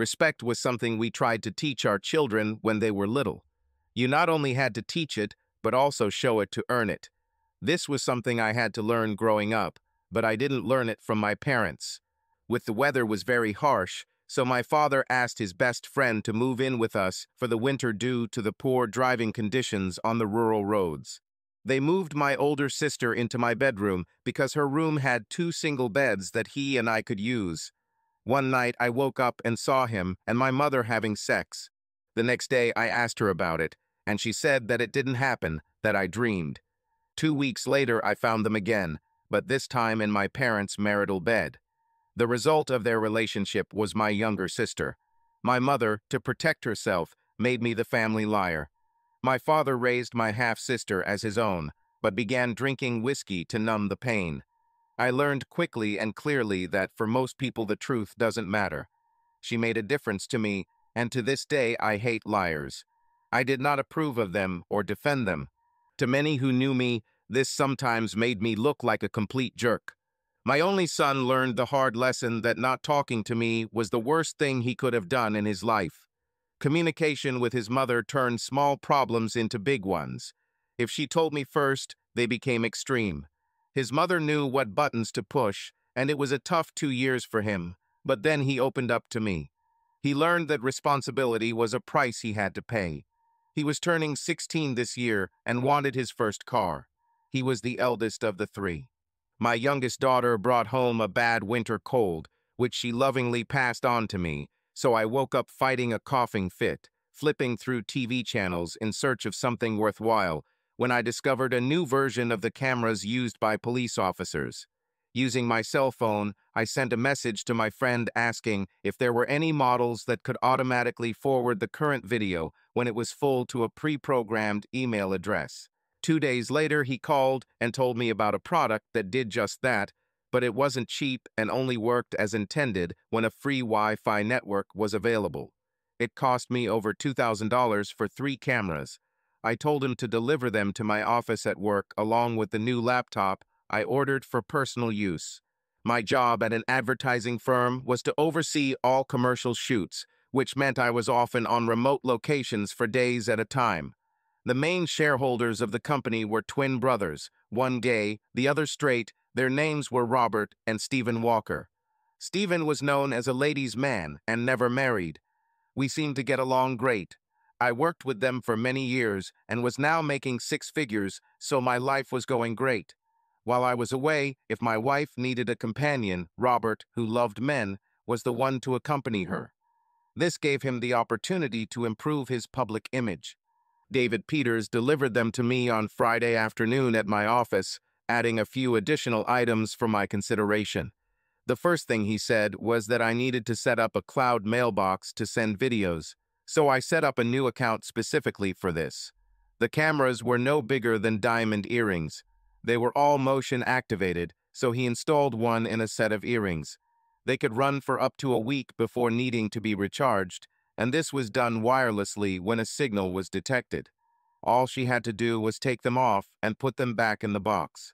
Respect was something we tried to teach our children when they were little. You not only had to teach it, but also show it to earn it. This was something I had to learn growing up, but I didn't learn it from my parents. The weather was very harsh, so my father asked his best friend to move in with us for the winter due to the poor driving conditions on the rural roads. They moved my older sister into my bedroom because her room had 2 single beds that he and I could use. One night I woke up and saw him and my mother having sex. The next day I asked her about it, and she said that it didn't happen, that I dreamed. 2 weeks later I found them again, but this time in my parents' marital bed. The result of their relationship was my younger sister. My mother, to protect herself, made me the family liar. My father raised my half-sister as his own, but began drinking whiskey to numb the pain. I learned quickly and clearly that for most people the truth doesn't matter. She made a difference to me, and to this day I hate liars. I did not approve of them or defend them. To many who knew me, this sometimes made me look like a complete jerk. My only son learned the hard lesson that not talking to me was the worst thing he could have done in his life. Communication with his mother turned small problems into big ones. If she told me first, they became extreme. His mother knew what buttons to push, and it was a tough 2 years for him, but then he opened up to me. He learned that responsibility was a price he had to pay. He was turning 16 this year and wanted his first car. He was the eldest of the 3. My youngest daughter brought home a bad winter cold, which she lovingly passed on to me, so I woke up fighting a coughing fit, flipping through TV channels in search of something worthwhile, when I discovered a new version of the cameras used by police officers. Using my cell phone, I sent a message to my friend asking if there were any models that could automatically forward the current video when it was full to a pre-programmed email address. 2 days later, he called and told me about a product that did just that, but it wasn't cheap and only worked as intended when a free Wi-Fi network was available. It cost me over $2,000 for 3 cameras. I told him to deliver them to my office at work along with the new laptop I ordered for personal use. My job at an advertising firm was to oversee all commercial shoots, which meant I was often on remote locations for days at a time. The main shareholders of the company were twin brothers, one gay, the other straight. Their names were Robert and Stephen Walker. Stephen was known as a ladies' man and never married. We seemed to get along great. I worked with them for many years and was now making 6 figures, so my life was going great. While I was away, if my wife needed a companion, Robert, who loved men, was the one to accompany her. This gave him the opportunity to improve his public image. David Peters delivered them to me on Friday afternoon at my office, adding a few additional items for my consideration. The first thing he said was that I needed to set up a cloud mailbox to send videos, so I set up a new account specifically for this. The cameras were no bigger than diamond earrings. They were all motion activated, so he installed one in a set of earrings. They could run for up to a week before needing to be recharged, and this was done wirelessly when a signal was detected. All she had to do was take them off and put them back in the box.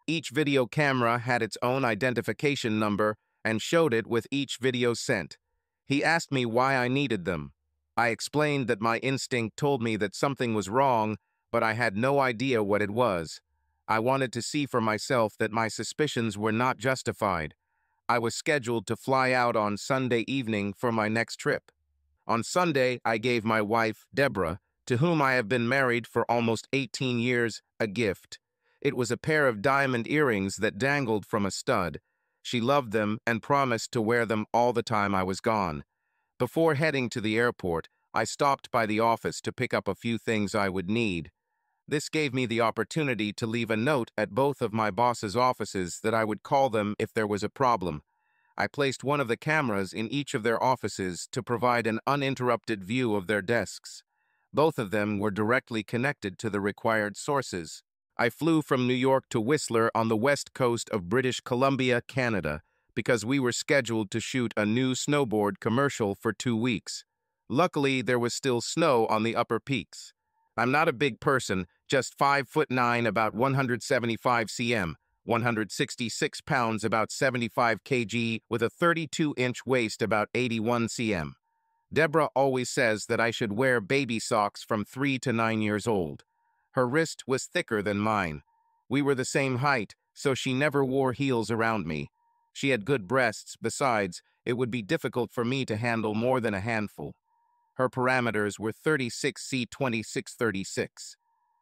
Each video camera had its own identification number and showed it with each video sent. He asked me why I needed them. I explained that my instinct told me that something was wrong, but I had no idea what it was. I wanted to see for myself that my suspicions were not justified. I was scheduled to fly out on Sunday evening for my next trip. On Sunday, I gave my wife, Debra, to whom I have been married for almost 18 years, a gift. It was a pair of diamond earrings that dangled from a stud. She loved them and promised to wear them all the time I was gone. Before heading to the airport, I stopped by the office to pick up a few things I would need. This gave me the opportunity to leave a note at both of my boss's offices that I would call them if there was a problem. I placed one of the cameras in each of their offices to provide an uninterrupted view of their desks. Both of them were directly connected to the required sources. I flew from New York to Whistler on the west coast of British Columbia, Canada, because we were scheduled to shoot a new snowboard commercial for 2 weeks. Luckily, there was still snow on the upper peaks. I'm not a big person, just 5'9", about 175 cm, 166 pounds, about 75 kg, with a 32-inch waist, about 81 cm. Debra always says that I should wear baby socks from 3 to 9 years old. Her wrist was thicker than mine. We were the same height, so she never wore heels around me. She had good breasts. Besides, it would be difficult for me to handle more than a handful. Her parameters were 36C 2636.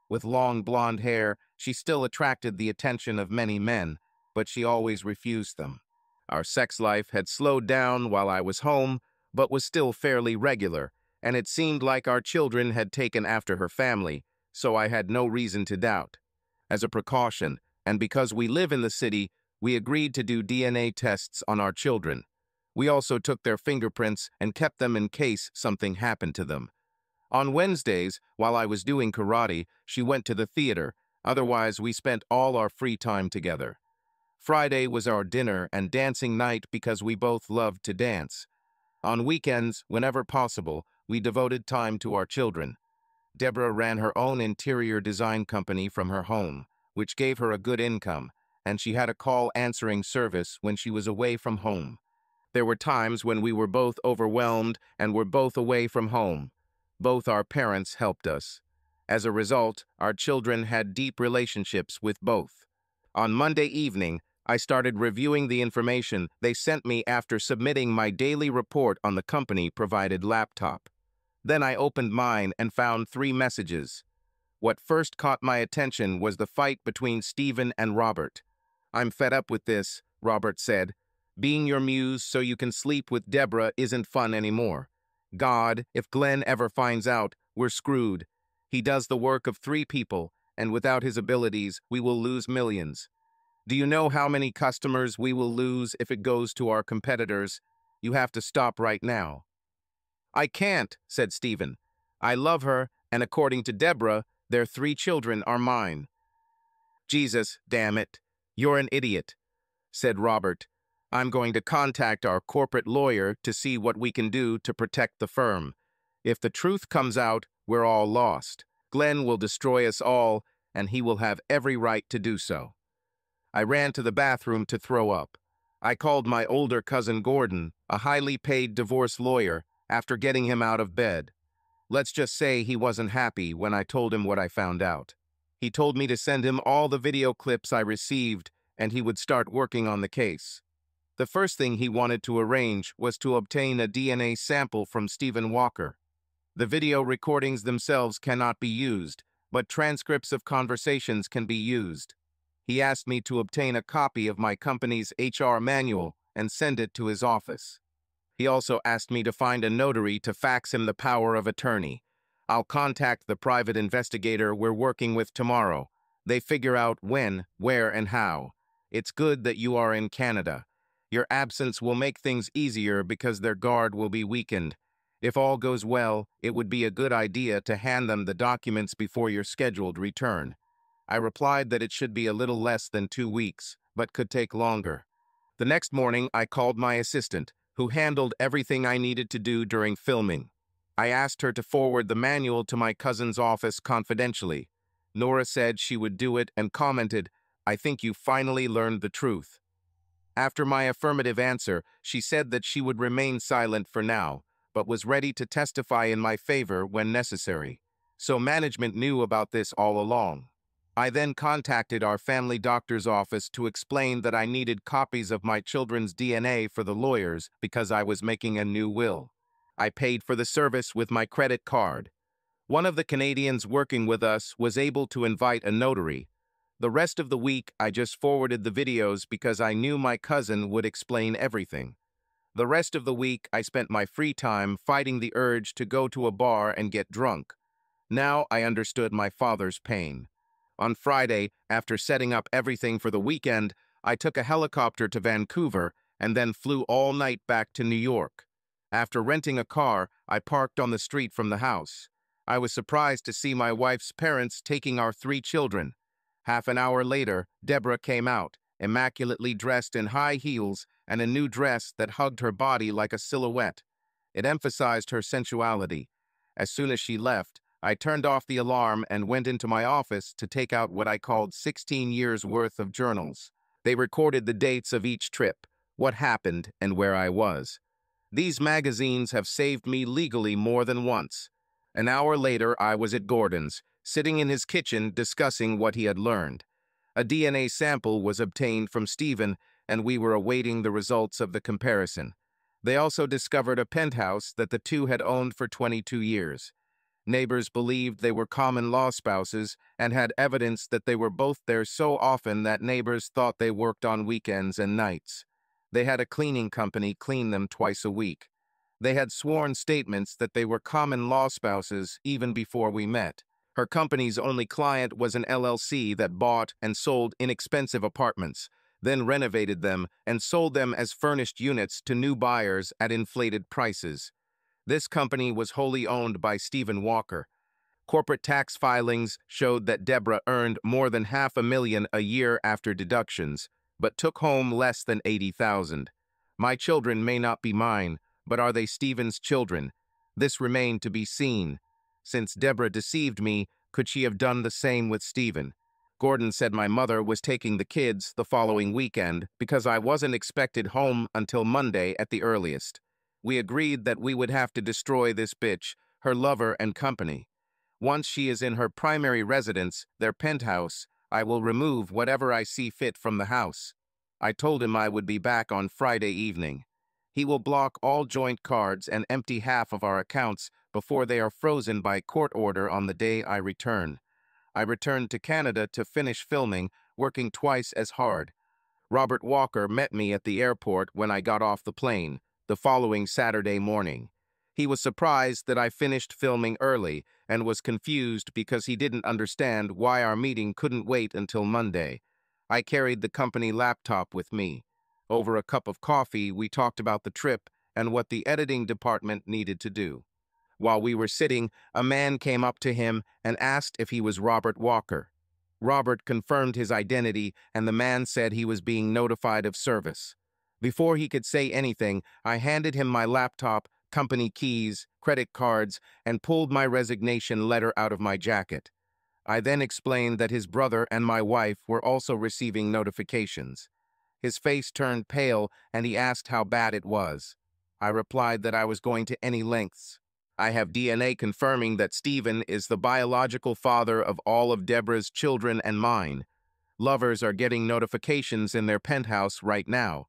With long blonde hair, she still attracted the attention of many men, but she always refused them. Our sex life had slowed down while I was home, but was still fairly regular, and it seemed like our children had taken after her family, so I had no reason to doubt. As a precaution, and because we live in the city, we agreed to do DNA tests on our children. We also took their fingerprints and kept them in case something happened to them. On Wednesdays, while I was doing karate, she went to the theater. Otherwise, we spent all our free time together. Friday was our dinner and dancing night because we both loved to dance. On weekends, whenever possible, we devoted time to our children. Debra ran her own interior design company from her home, which gave her a good income, and she had a call answering service when she was away from home. There were times when we were both overwhelmed and were both away from home. Both our parents helped us. As a result, our children had deep relationships with both. On Monday evening, I started reviewing the information they sent me after submitting my daily report on the company-provided laptop. Then I opened mine and found 3 messages. What first caught my attention was the fight between Steven and Robert. "I'm fed up with this," Robert said. "Being your muse so you can sleep with Debra isn't fun anymore. God, if Glenn ever finds out, we're screwed. He does the work of 3 people, and without his abilities, we will lose millions. Do you know how many customers we will lose if it goes to our competitors? You have to stop right now." "I can't," said Steven. "I love her, and according to Debra, their 3 children are mine." "Jesus, damn it. You're an idiot," said Robert. "I'm going to contact our corporate lawyer to see what we can do to protect the firm. If the truth comes out, we're all lost. Glenn will destroy us all, and he will have every right to do so." I ran to the bathroom to throw up. I called my older cousin Gordon, a highly paid divorce lawyer, after getting him out of bed. Let's just say he wasn't happy when I told him what I found out. He told me to send him all the video clips I received, and he would start working on the case. The first thing he wanted to arrange was to obtain a DNA sample from Stephen Walker. The video recordings themselves cannot be used, but transcripts of conversations can be used. He asked me to obtain a copy of my company's HR manual and send it to his office. He also asked me to find a notary to fax him the power of attorney. I'll contact the private investigator we're working with tomorrow. They figure out when, where, and how. It's good that you are in Canada. Your absence will make things easier because their guard will be weakened. If all goes well, it would be a good idea to hand them the documents before your scheduled return. I replied that it should be a little less than 2 weeks, but could take longer. The next morning, I called my assistant, who handled everything I needed to do during filming. I asked her to forward the manual to my cousin's office confidentially. Nora said she would do it and commented, "I think you finally learned the truth." After my affirmative answer, she said that she would remain silent for now, but was ready to testify in my favor when necessary. So management knew about this all along. I then contacted our family doctor's office to explain that I needed copies of my children's DNA for the lawyers because I was making a new will. I paid for the service with my credit card. One of the Canadians working with us was able to invite a notary. The rest of the week, I just forwarded the videos because I knew my cousin would explain everything. The rest of the week, I spent my free time fighting the urge to go to a bar and get drunk. Now I understood my father's pain. On Friday, after setting up everything for the weekend, I took a helicopter to Vancouver and then flew all night back to New York. After renting a car, I parked on the street from the house. I was surprised to see my wife's parents taking our 3 children. Half an hour later, Debra came out, immaculately dressed in high heels and a new dress that hugged her body like a silhouette. It emphasized her sensuality. As soon as she left, I turned off the alarm and went into my office to take out what I called 16 years' worth of journals. They recorded the dates of each trip, what happened, and where I was. These magazines have saved me legally more than once. An hour later, I was at Gordon's, sitting in his kitchen discussing what he had learned. A DNA sample was obtained from Steven, and we were awaiting the results of the comparison. They also discovered a penthouse that the two had owned for 22 years. Neighbors believed they were common-law spouses and had evidence that they were both there so often that neighbors thought they worked on weekends and nights. They had a cleaning company clean them twice a week. They had sworn statements that they were common-law spouses even before we met. Her company's only client was an LLC that bought and sold inexpensive apartments, then renovated them and sold them as furnished units to new buyers at inflated prices. This company was wholly owned by Stephen Walker. Corporate tax filings showed that Debra earned more than $500,000 a year after deductions, but took home less than $80,000. My children may not be mine, but are they Stephen's children? This remained to be seen. Since Debra deceived me, could she have done the same with Steven? Gordon said my mother was taking the kids the following weekend because I wasn't expected home until Monday at the earliest. We agreed that we would have to destroy this bitch, her lover and company. Once she is in her primary residence, their penthouse, I will remove whatever I see fit from the house. I told him I would be back on Friday evening. He will block all joint cards and empty half of our accounts before they are frozen by court order on the day I return. I returned to Canada to finish filming, working twice as hard. Robert Walker met me at the airport when I got off the plane, the following Saturday morning. He was surprised that I finished filming early and was confused because he didn't understand why our meeting couldn't wait until Monday. I carried the company laptop with me. Over a cup of coffee, we talked about the trip and what the editing department needed to do. While we were sitting, a man came up to him and asked if he was Robert Walker. Robert confirmed his identity, and the man said he was being notified of service. Before he could say anything, I handed him my laptop, company keys, credit cards, and pulled my resignation letter out of my jacket. I then explained that his brother and my wife were also receiving notifications. His face turned pale, and he asked how bad it was. I replied that I was going to any lengths. I have DNA confirming that Steven is the biological father of all of Debra's children and mine. Lovers are getting notifications in their penthouse right now.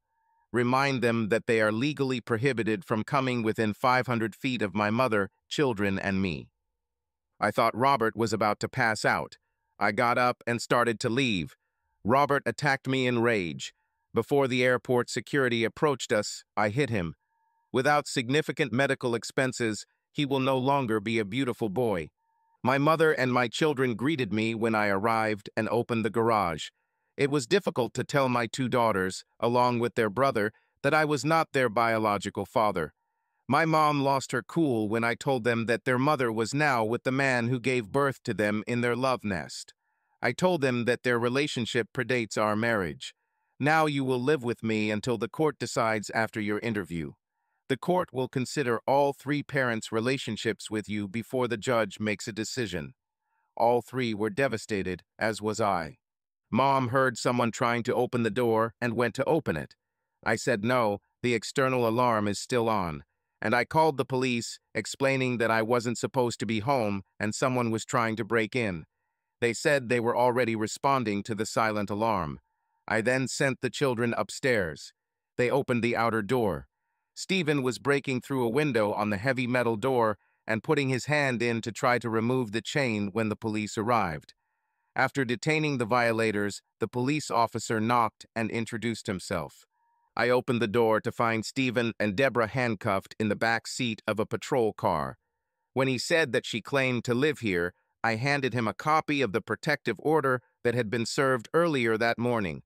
Remind them that they are legally prohibited from coming within 500 feet of my mother, children, and me. I thought Robert was about to pass out. I got up and started to leave. Robert attacked me in rage. Before the airport security approached us, I hit him. Without significant medical expenses, he will no longer be a beautiful boy. My mother and my children greeted me when I arrived and opened the garage. It was difficult to tell my two daughters, along with their brother, that I was not their biological father. My mom lost her cool when I told them that their mother was now with the man who gave birth to them in their love nest. I told them that their relationship predates our marriage. Now you will live with me until the court decides after your interview. The court will consider all three parents' relationships with you before the judge makes a decision. All three were devastated, as was I. Mom heard someone trying to open the door and went to open it. I said no, the external alarm is still on, and I called the police, explaining that I wasn't supposed to be home and someone was trying to break in. They said they were already responding to the silent alarm. I then sent the children upstairs. They opened the outer door. Steven was breaking through a window on the heavy metal door and putting his hand in to try to remove the chain when the police arrived. After detaining the violators, the police officer knocked and introduced himself. I opened the door to find Steven and Debra handcuffed in the back seat of a patrol car. When he said that she claimed to live here, I handed him a copy of the protective order that had been served earlier that morning.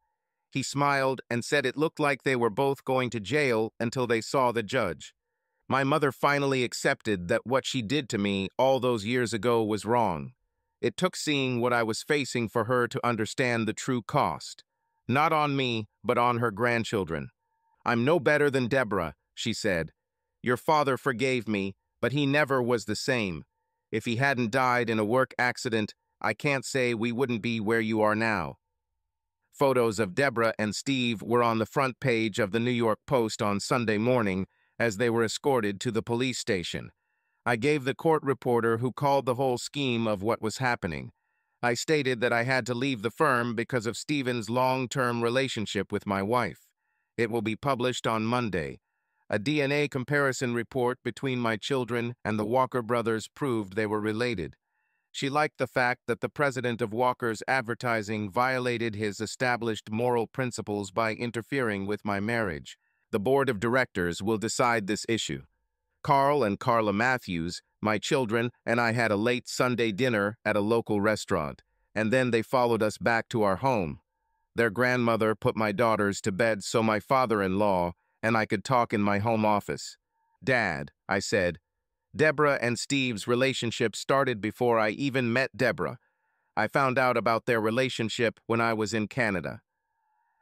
He smiled and said it looked like they were both going to jail until they saw the judge. My mother finally accepted that what she did to me all those years ago was wrong. It took seeing what I was facing for her to understand the true cost. Not on me, but on her grandchildren. I'm no better than Debra, she said. Your father forgave me, but he never was the same. If he hadn't died in a work accident, I can't say we wouldn't be where you are now. Photos of Debra and Steve were on the front page of the New York Post on Sunday morning, as they were escorted to the police station. I gave the court reporter who called the whole scheme of what was happening. I stated that I had to leave the firm because of Steven's long-term relationship with my wife. It will be published on Monday. A DNA comparison report between my children and the Walker brothers proved they were related. She liked the fact that the president of Walker's advertising violated his established moral principles by interfering with my marriage. The board of directors will decide this issue. Carl and Carla Matthews, my children, and I had a late Sunday dinner at a local restaurant, and then they followed us back to our home. Their grandmother put my daughters to bed so my father-in-law and I could talk in my home office. "Dad," I said, "Debra and Steve's relationship started before I even met Debra. I found out about their relationship when I was in Canada."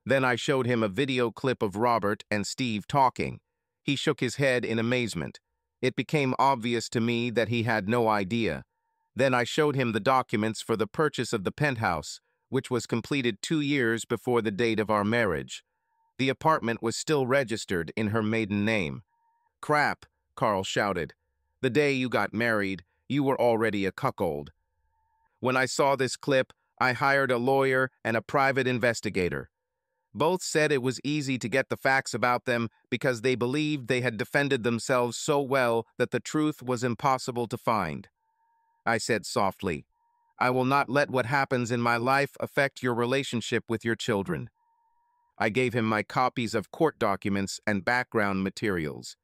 Then I showed him a video clip of Robert and Steve talking. He shook his head in amazement. It became obvious to me that he had no idea. Then I showed him the documents for the purchase of the penthouse, which was completed 2 years before the date of our marriage. The apartment was still registered in her maiden name. "Crap," Carl shouted. "The day you got married, you were already a cuckold." When I saw this clip, I hired a lawyer and a private investigator. Both said it was easy to get the facts about them because they believed they had defended themselves so well that the truth was impossible to find. I said softly, "I will not let what happens in my life affect your relationship with your children." I gave him my copies of court documents and background materials.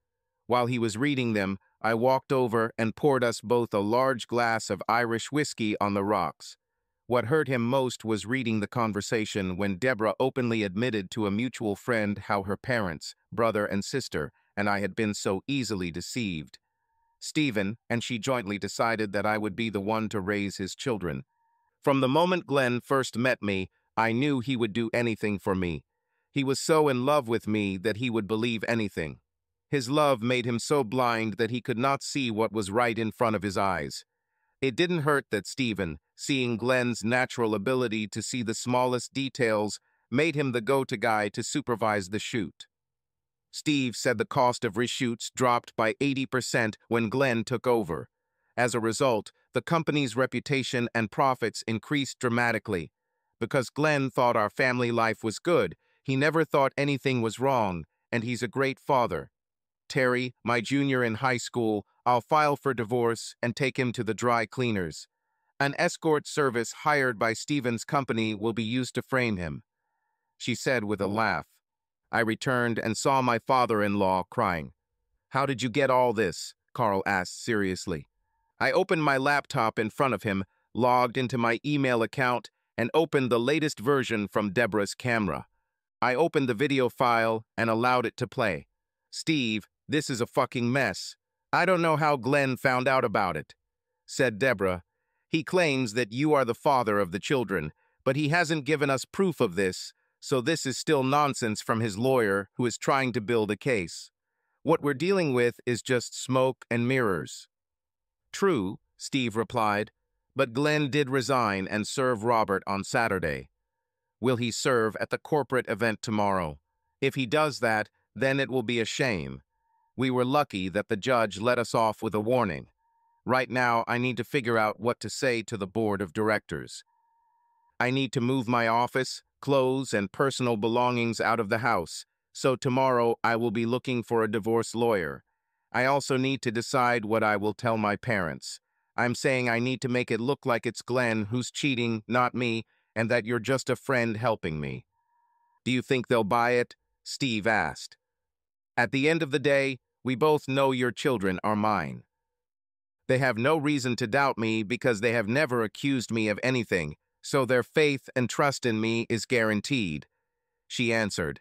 While he was reading them, I walked over and poured us both a large glass of Irish whiskey on the rocks. What hurt him most was reading the conversation when Debra openly admitted to a mutual friend how her parents, brother and sister, and I had been so easily deceived. Steven and she jointly decided that I would be the one to raise his children. From the moment Glenn first met me, I knew he would do anything for me. He was so in love with me that he would believe anything. His love made him so blind that he could not see what was right in front of his eyes. It didn't hurt that Steven, seeing Glenn's natural ability to see the smallest details, made him the go-to guy to supervise the shoot. Steve said the cost of reshoots dropped by 80% when Glenn took over. As a result, the company's reputation and profits increased dramatically. Because Glenn thought our family life was good, he never thought anything was wrong, and he's a great father. Terry, my junior in high school, I'll file for divorce and take him to the dry cleaners. An escort service hired by Steven's company will be used to frame him," she said with a laugh. I returned and saw my father-in-law crying. "How did you get all this?" Carl asked seriously. I opened my laptop in front of him, logged into my email account, and opened the latest version from Debra's camera. I opened the video file and allowed it to play. "Steve, this is a fucking mess. I don't know how Glenn found out about it," said Debra. "He claims that you are the father of the children, but he hasn't given us proof of this, so this is still nonsense from his lawyer who is trying to build a case. What we're dealing with is just smoke and mirrors." "True," Steve replied, "but Glenn did resign and serve Robert on Saturday. Will he serve at the corporate event tomorrow? If he does that, then it will be a shame. We were lucky that the judge let us off with a warning. Right now, I need to figure out what to say to the board of directors. I need to move my office, clothes, and personal belongings out of the house, so tomorrow I will be looking for a divorce lawyer. I also need to decide what I will tell my parents. I'm saying I need to make it look like it's Glenn who's cheating, not me, and that you're just a friend helping me." "Do you think they'll buy it?" Steve asked. "At the end of the day, we both know your children are mine. They have no reason to doubt me because they have never accused me of anything, so their faith and trust in me is guaranteed," she answered.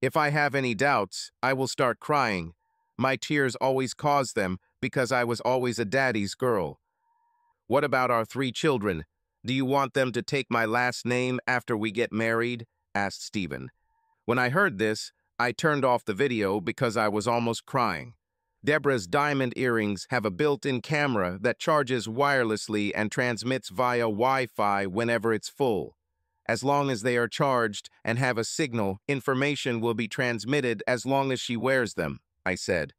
"If I have any doubts, I will start crying. My tears always cause them because I was always a daddy's girl." "What about our 3 children? Do you want them to take my last name after we get married?" asked Steven. When I heard this, I turned off the video because I was almost crying. Debra's diamond earrings have a built-in camera that charges wirelessly and transmits via Wi-Fi whenever it's full. As long as they are charged and have a signal, information will be transmitted as long as she wears them, I said.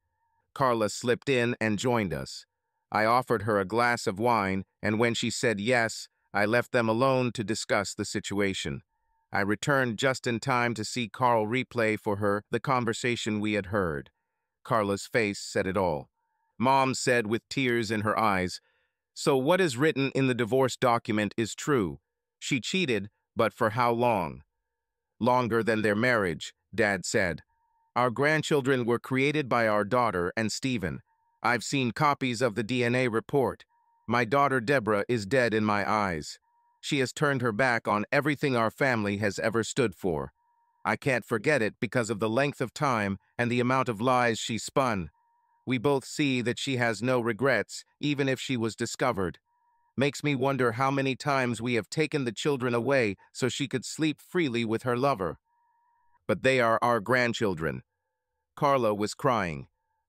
Carla slipped in and joined us. I offered her a glass of wine, and when she said yes, I left them alone to discuss the situation. I returned just in time to see Carl replay for her the conversation we had heard. Carla's face said it all. Mom said with tears in her eyes, "So what is written in the divorce document is true. She cheated, but for how long?" "Longer than their marriage," Dad said. "Our grandchildren were created by our daughter and Steven. I've seen copies of the DNA report. My daughter Debra is dead in my eyes. She has turned her back on everything our family has ever stood for. I can't forget it because of the length of time and the amount of lies she spun. We both see that she has no regrets, even if she was discovered. Makes me wonder how many times we have taken the children away so she could sleep freely with her lover. But they are our grandchildren." Carla was crying.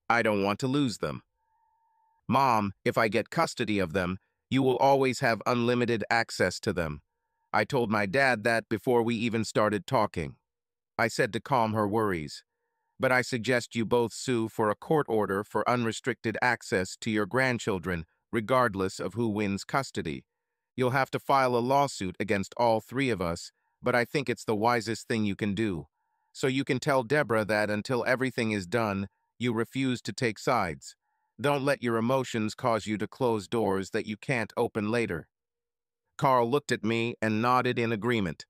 "I don't want to lose them." "Mom, if I get custody of them, you will always have unlimited access to them." I told my dad that before we even started talking. I said to calm her worries. "But I suggest you both sue for a court order for unrestricted access to your grandchildren, regardless of who wins custody. You'll have to file a lawsuit against all three of us, but I think it's the wisest thing you can do. So you can tell Debra that until everything is done, you refuse to take sides. Don't let your emotions cause you to close doors that you can't open later." Carl looked at me and nodded in agreement.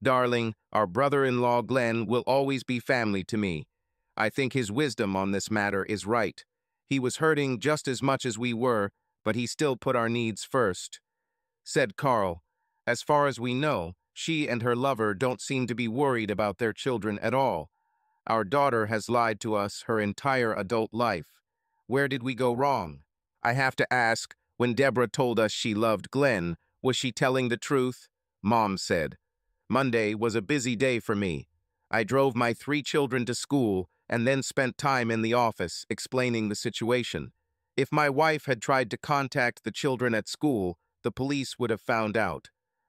"Darling, our brother-in-law Glenn will always be family to me. I think his wisdom on this matter is right. He was hurting just as much as we were, but he still put our needs first." Said Carl, "As far as we know, she and her lover don't seem to be worried about their children at all. Our daughter has lied to us her entire adult life. Where did we go wrong? I have to ask, when Debra told us she loved Glenn, was she telling the truth?" Mom said. "Monday was a busy day for me. I drove my 3 children to school and then spent time in the office explaining the situation. If my wife had tried to contact the children at school, the police would have found out.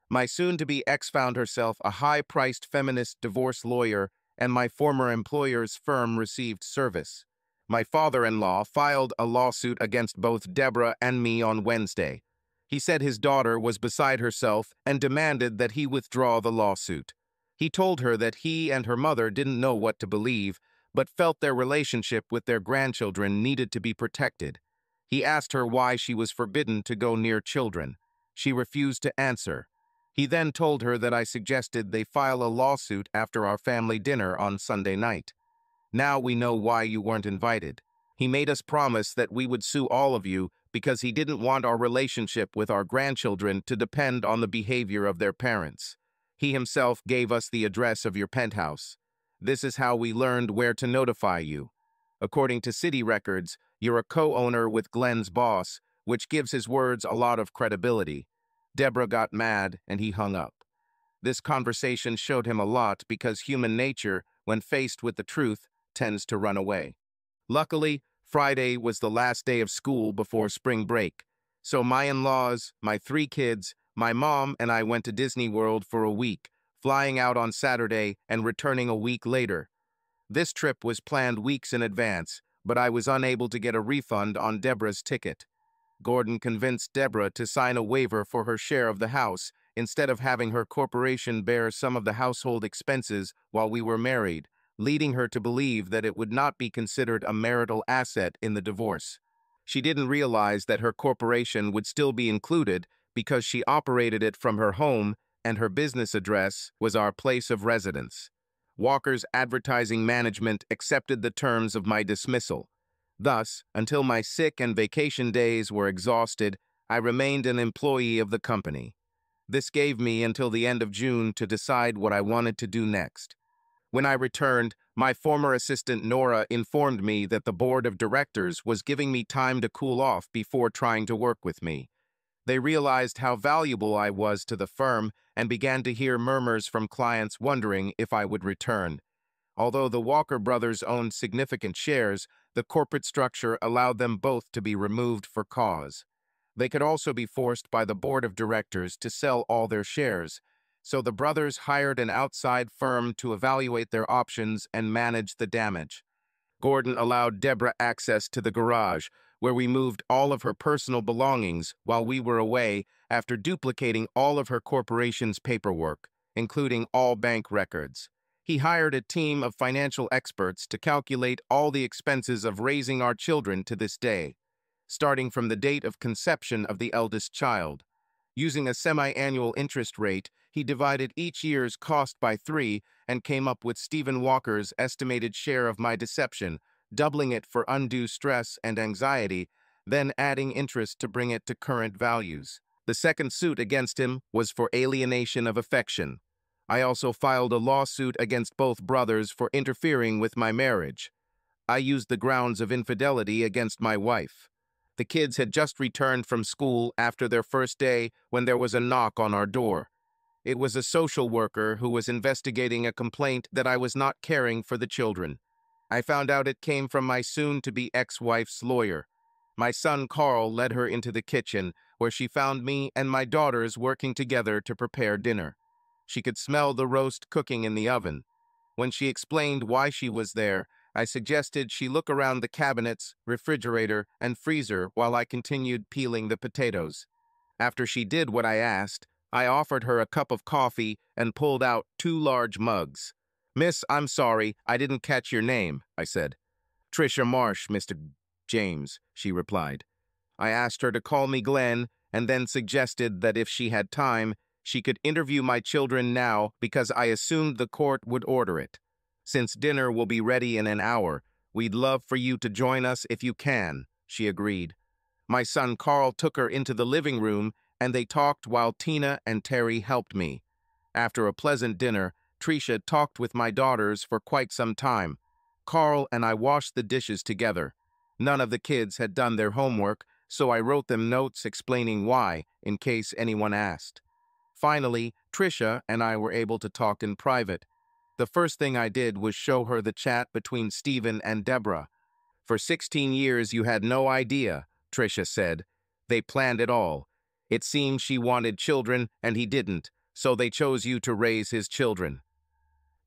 My soon-to-be ex found herself a high-priced feminist divorce lawyer, and my former employer's firm received service. My father-in-law filed a lawsuit against both Debra and me on Wednesday. He said his daughter was beside herself and demanded that he withdraw the lawsuit. He told her that he and her mother didn't know what to believe, but felt their relationship with their grandchildren needed to be protected. He asked her why she was forbidden to go near children. She refused to answer. He then told her that I suggested they file a lawsuit after our family dinner on Sunday night. "Now we know why you weren't invited. He made us promise that we would sue all of you because he didn't want our relationship with our grandchildren to depend on the behavior of their parents. He himself gave us the address of your penthouse. This is how we learned where to notify you. According to city records, you're a co-owner with Glenn's boss, which gives his words a lot of credibility." Debra got mad and he hung up. This conversation showed him a lot because human nature, when faced with the truth, tends to run away. Luckily, Friday was the last day of school before spring break. So my in-laws, my 3 kids, my mom, and I went to Disney World for a week, flying out on Saturday and returning a week later. This trip was planned weeks in advance, but I was unable to get a refund on Debra's ticket. Gordon convinced Debra to sign a waiver for her share of the house, instead of having her corporation bear some of the household expenses while we were married, leading her to believe that it would not be considered a marital asset in the divorce. She didn't realize that her corporation would still be included because she operated it from her home and her business address was our place of residence. Walker's advertising management accepted the terms of my dismissal. Thus, until my sick and vacation days were exhausted, I remained an employee of the company. This gave me until the end of June to decide what I wanted to do next. When I returned, my former assistant Nora informed me that the board of directors was giving me time to cool off before trying to work with me. They realized how valuable I was to the firm and began to hear murmurs from clients wondering if I would return. Although the Walker brothers owned significant shares, the corporate structure allowed them both to be removed for cause. They could also be forced by the board of directors to sell all their shares, so the brothers hired an outside firm to evaluate their options and manage the damage. Gordon allowed Debra access to the garage, where we moved all of her personal belongings while we were away after duplicating all of her corporation's paperwork, including all bank records. He hired a team of financial experts to calculate all the expenses of raising our children to this day, starting from the date of conception of the eldest child. Using a semi-annual interest rate, he divided each year's cost by 3 and came up with Stephen Walker's estimated share of my deception, doubling it for undue stress and anxiety, then adding interest to bring it to current values. The second suit against him was for alienation of affection. I also filed a lawsuit against both brothers for interfering with my marriage. I used the grounds of infidelity against my wife. The kids had just returned from school after their first day when there was a knock on our door. It was a social worker who was investigating a complaint that I was not caring for the children. I found out it came from my soon-to-be ex-wife's lawyer. My son Carl led her into the kitchen, where she found me and my daughters working together to prepare dinner. She could smell the roast cooking in the oven. When she explained why she was there, I suggested she look around the cabinets, refrigerator, and freezer while I continued peeling the potatoes. After she did what I asked, I offered her a cup of coffee and pulled out 2 large mugs. "Miss, I'm sorry, I didn't catch your name," I said. "Trisha Marsh, Mr. James," she replied. I asked her to call me Glenn and then suggested that if she had time, she could interview my children now because I assumed the court would order it. "Since dinner will be ready in an hour, we'd love for you to join us if you can," she agreed. My son Carl took her into the living room and they talked while Tina and Terry helped me. After a pleasant dinner, Trisha talked with my daughters for quite some time. Carl and I washed the dishes together. None of the kids had done their homework, so I wrote them notes explaining why, in case anyone asked. Finally, Trisha and I were able to talk in private. The first thing I did was show her the chat between Steven and Debra. "For 16 years you had no idea," Trisha said. "They planned it all. It seemed she wanted children and he didn't, so they chose you to raise his children."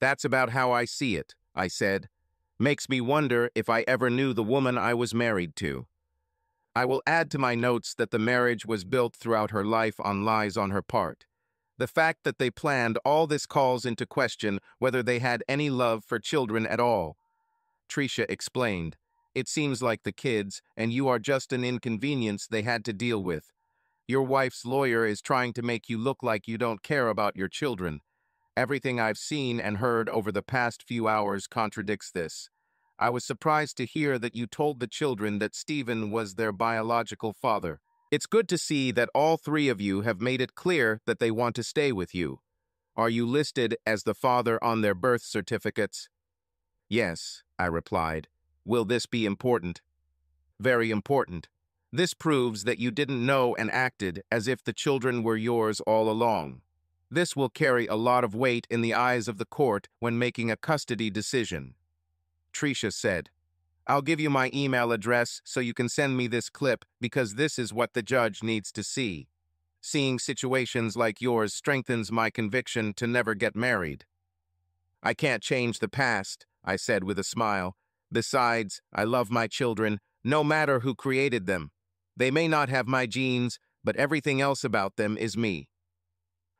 "That's about how I see it," I said. "Makes me wonder if I ever knew the woman I was married to." I will add to my notes that the marriage was built throughout her life on lies on her part. The fact that they planned all this calls into question whether they had any love for children at all. Trisha explained, "It seems like the kids, and you are just an inconvenience they had to deal with. Your wife's lawyer is trying to make you look like you don't care about your children. Everything I've seen and heard over the past few hours contradicts this. I was surprised to hear that you told the children that Steven was their biological father. It's good to see that all 3 of you have made it clear that they want to stay with you. Are you listed as the father on their birth certificates?" "Yes," I replied. "Will this be important?" "Very important. This proves that you didn't know and acted as if the children were yours all along. This will carry a lot of weight in the eyes of the court when making a custody decision." Trisha said, "I'll give you my email address so you can send me this clip because this is what the judge needs to see. Seeing situations like yours strengthens my conviction to never get married." "I can't change the past," I said with a smile. "Besides, I love my children, no matter who created them. They may not have my genes, but everything else about them is me."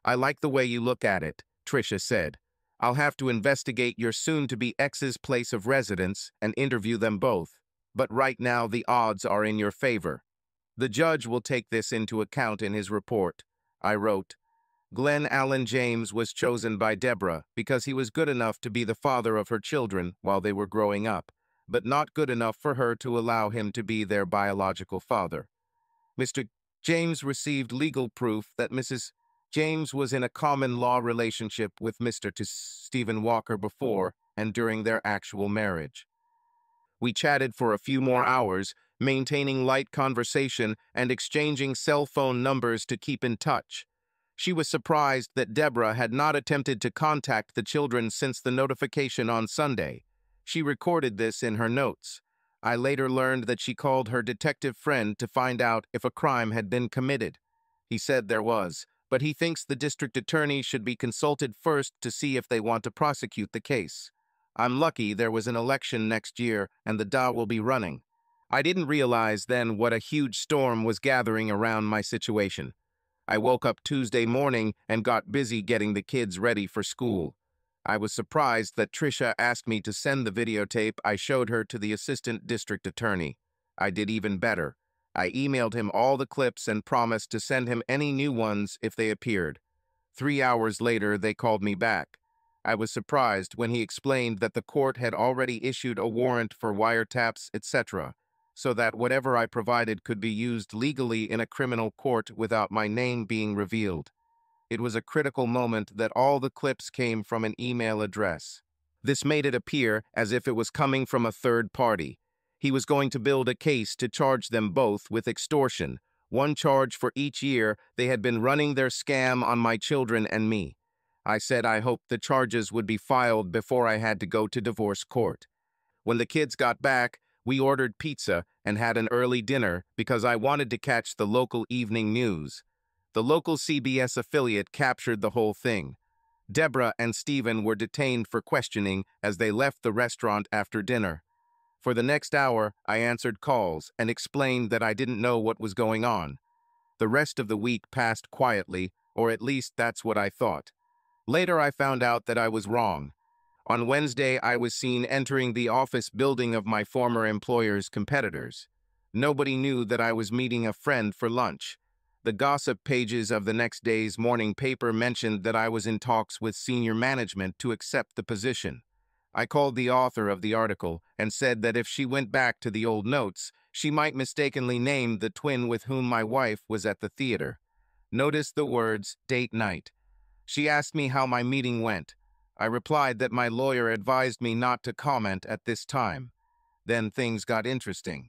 "I like the way you look at it," Trisha said. "I'll have to investigate your soon-to-be ex's place of residence and interview them both, but right now the odds are in your favor. The judge will take this into account in his report." I wrote, "Glenn Allen James was chosen by Debra because he was good enough to be the father of her children while they were growing up, but not good enough for her to allow him to be their biological father. Mr. James received legal proof that Mrs. James was in a common law relationship with Mr. Stephen Walker before and during their actual marriage." We chatted for a few more hours, maintaining light conversation and exchanging cell phone numbers to keep in touch. She was surprised that Debra had not attempted to contact the children since the notification on Sunday. She recorded this in her notes. I later learned that she called her detective friend to find out if a crime had been committed. He said there was, but he thinks the district attorney should be consulted first to see if they want to prosecute the case. I'm lucky there was an election next year and the DA will be running. I didn't realize then what a huge storm was gathering around my situation. I woke up Tuesday morning and got busy getting the kids ready for school. I was surprised that Trisha asked me to send the videotape I showed her to the assistant district attorney. I did even better. I emailed him all the clips and promised to send him any new ones if they appeared. 3 hours later, they called me back. I was surprised when he explained that the court had already issued a warrant for wiretaps, etc., so that whatever I provided could be used legally in a criminal court without my name being revealed. It was a critical moment that all the clips came from an email address. This made it appear as if it was coming from a third party. He was going to build a case to charge them both with extortion, one charge for each year they had been running their scam on my children and me. I said I hoped the charges would be filed before I had to go to divorce court. When the kids got back, we ordered pizza and had an early dinner because I wanted to catch the local evening news. The local CBS affiliate captured the whole thing. Debra and Steven were detained for questioning as they left the restaurant after dinner. For the next hour, I answered calls and explained that I didn't know what was going on. The rest of the week passed quietly, or at least that's what I thought. Later, I found out that I was wrong. On Wednesday, I was seen entering the office building of my former employer's competitors. Nobody knew that I was meeting a friend for lunch. The gossip pages of the next day's morning paper mentioned that I was in talks with senior management to accept the position. I called the author of the article and said that if she went back to the old notes, she might mistakenly name the twin with whom my wife was at the theater. Notice the words, date night. She asked me how my meeting went. I replied that my lawyer advised me not to comment at this time. Then things got interesting.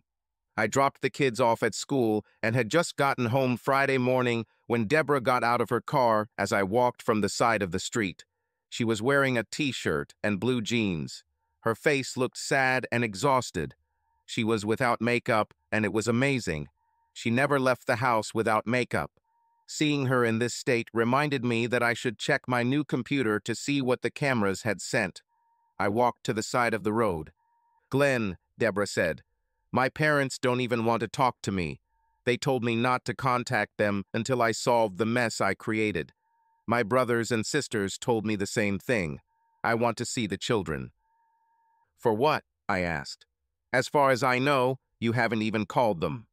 I dropped the kids off at school and had just gotten home Friday morning when Debra got out of her car as I walked from the side of the street. She was wearing a t-shirt and blue jeans. Her face looked sad and exhausted. She was without makeup, and it was amazing. She never left the house without makeup. Seeing her in this state reminded me that I should check my new computer to see what the cameras had sent. I walked to the side of the road. "Glenn," Debra said, "my parents don't even want to talk to me. They told me not to contact them until I solved the mess I created. My brothers and sisters told me the same thing. I want to see the children." "For what?" I asked. "As far as I know, you haven't even called them."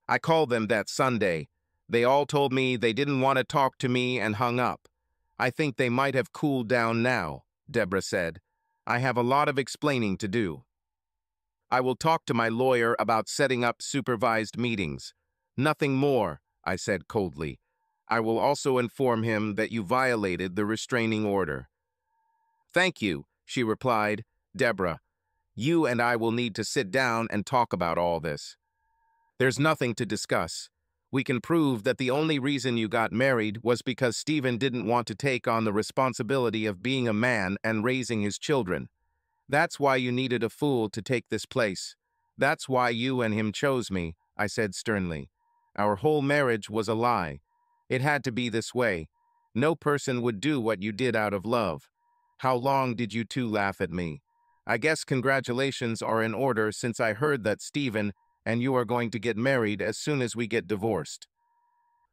"I called them that Sunday. They all told me they didn't want to talk to me and hung up. I think they might have cooled down now," Debra said. "I have a lot of explaining to do." "I will talk to my lawyer about setting up supervised meetings." "Nothing more," I said coldly. "I will also inform him that you violated the restraining order." "Thank you," she replied. "Debra, you and I will need to sit down and talk about all this. There's nothing to discuss. We can prove that the only reason you got married was because Steven didn't want to take on the responsibility of being a man and raising his children. That's why you needed a fool to take this place. That's why you and him chose me," I said sternly. "Our whole marriage was a lie. It had to be this way. No person would do what you did out of love. How long did you two laugh at me? I guess congratulations are in order since I heard that Steven and you are going to get married as soon as we get divorced."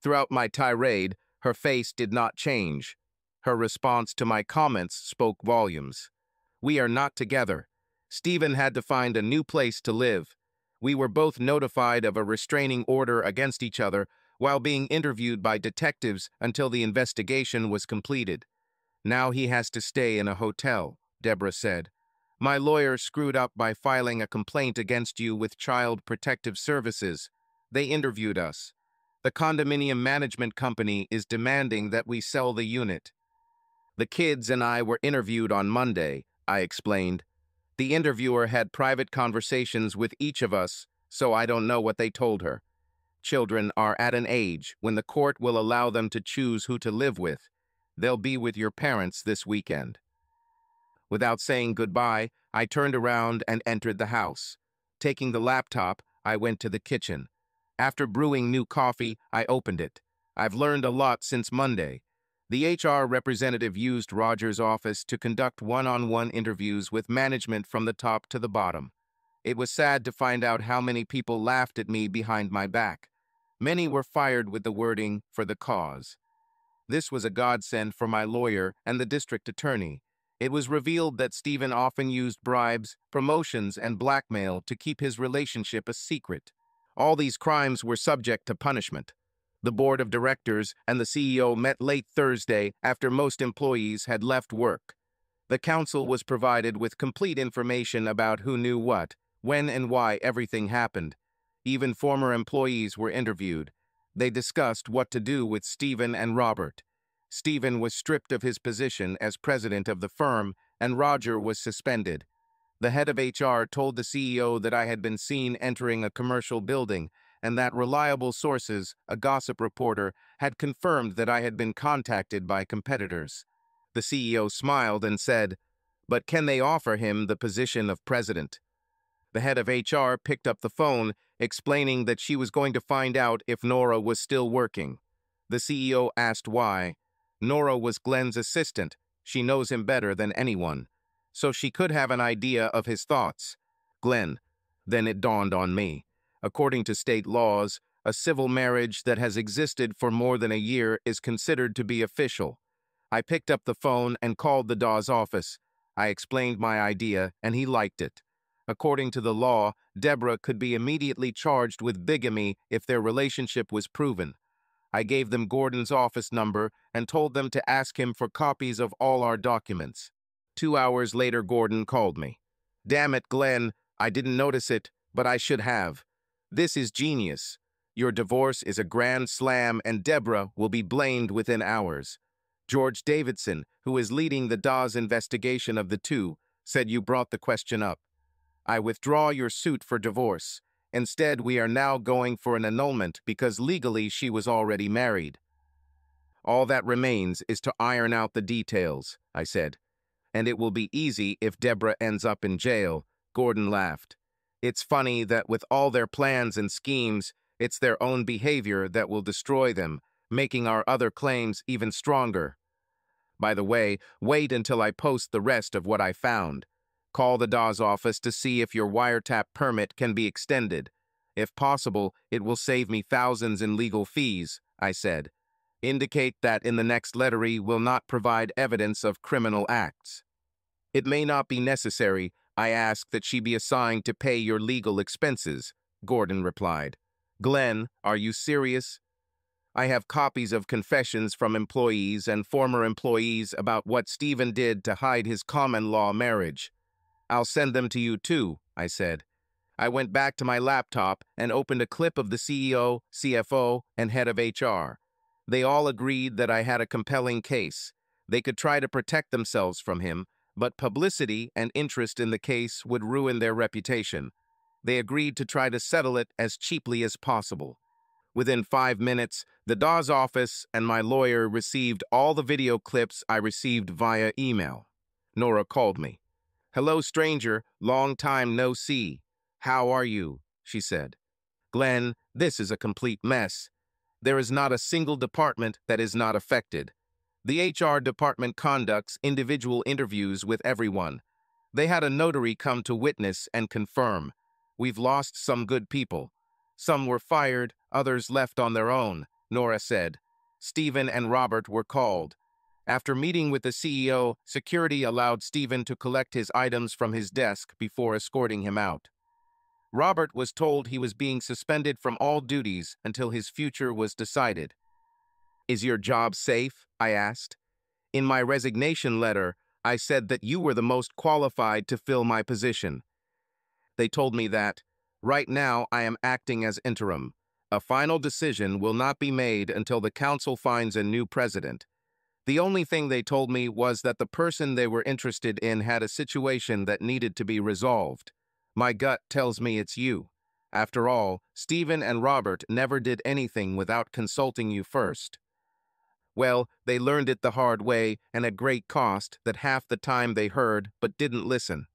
Throughout my tirade, her face did not change. Her response to my comments spoke volumes. "We are not together. Steven had to find a new place to live. We were both notified of a restraining order against each other while being interviewed by detectives until the investigation was completed. Now he has to stay in a hotel," Debra said. "My lawyer screwed up by filing a complaint against you with Child Protective Services. They interviewed us. The condominium management company is demanding that we sell the unit." "The kids and I were interviewed on Monday," I explained. "The interviewer had private conversations with each of us, so I don't know what they told her. Children are at an age when the court will allow them to choose who to live with. They'll be with your parents this weekend." Without saying goodbye, I turned around and entered the house. Taking the laptop, I went to the kitchen. After brewing new coffee, I opened it. I've learned a lot since Monday. The HR representative used Roger's office to conduct one-on-one interviews with management from the top to the bottom. It was sad to find out how many people laughed at me behind my back. Many were fired with the wording, "for the cause." This was a godsend for my lawyer and the district attorney. It was revealed that Steven often used bribes, promotions, and blackmail to keep his relationship a secret. All these crimes were subject to punishment. The board of directors and the CEO met late Thursday after most employees had left work. The council was provided with complete information about who knew what, when and why everything happened. Even former employees were interviewed. They discussed what to do with Steven and Robert. Steven was stripped of his position as president of the firm, and Roger was suspended. The head of HR told the CEO that I had been seen entering a commercial building, and that reliable sources, a gossip reporter, had confirmed that I had been contacted by competitors. The CEO smiled and said, "But can they offer him the position of president?" The head of HR picked up the phone, explaining that she was going to find out if Nora was still working. The CEO asked why. Nora was Glenn's assistant. She knows him better than anyone. So she could have an idea of his thoughts. Glenn. Then it dawned on me. According to state laws, a civil marriage that has existed for more than a year is considered to be official. I picked up the phone and called the Dawes office. I explained my idea, and he liked it. According to the law, Debra could be immediately charged with bigamy if their relationship was proven. I gave them Gordon's office number and told them to ask him for copies of all our documents. 2 hours later, Gordon called me. "Damn it, Glenn, I didn't notice it, but I should have. This is genius. Your divorce is a grand slam and Debra will be blamed within hours. George Davidson, who is leading the Dawes investigation of the two, said you brought the question up. I withdraw your suit for divorce. Instead, we are now going for an annulment because legally she was already married. All that remains is to iron out the details," I said. "And it will be easy if Debra ends up in jail," Gordon laughed. "It's funny that with all their plans and schemes, it's their own behavior that will destroy them, making our other claims even stronger. By the way, wait until I post the rest of what I found. Call the Dawes office to see if your wiretap permit can be extended. If possible, it will save me thousands in legal fees," I said. "Indicate that in the next letter will not provide evidence of criminal acts." "It may not be necessary. I ask that she be assigned to pay your legal expenses," Gordon replied. "Glenn, are you serious? I have copies of confessions from employees and former employees about what Steven did to hide his common-law marriage. I'll send them to you too," I said. I went back to my laptop and opened a clip of the CEO, CFO, and head of HR. They all agreed that I had a compelling case. They could try to protect themselves from him, but publicity and interest in the case would ruin their reputation. They agreed to try to settle it as cheaply as possible. Within 5 minutes, the Dawes office and my lawyer received all the video clips I received via email. Nora called me. "Hello, stranger. Long time no see. How are you?" she said. "Glenn, this is a complete mess. There is not a single department that is not affected. The HR department conducts individual interviews with everyone. They had a notary come to witness and confirm. We've lost some good people. Some were fired, others left on their own," Nora said. Steven and Robert were called. After meeting with the CEO, security allowed Steven to collect his items from his desk before escorting him out. Robert was told he was being suspended from all duties until his future was decided. "Is your job safe?" I asked. "In my resignation letter, I said that you were the most qualified to fill my position." They told me that, "Right now I am acting as interim. A final decision will not be made until the council finds a new president." The only thing they told me was that the person they were interested in had a situation that needed to be resolved. My gut tells me it's you. After all, Steven and Robert never did anything without consulting you first. Well, they learned it the hard way and at great cost that half the time they heard but didn't listen.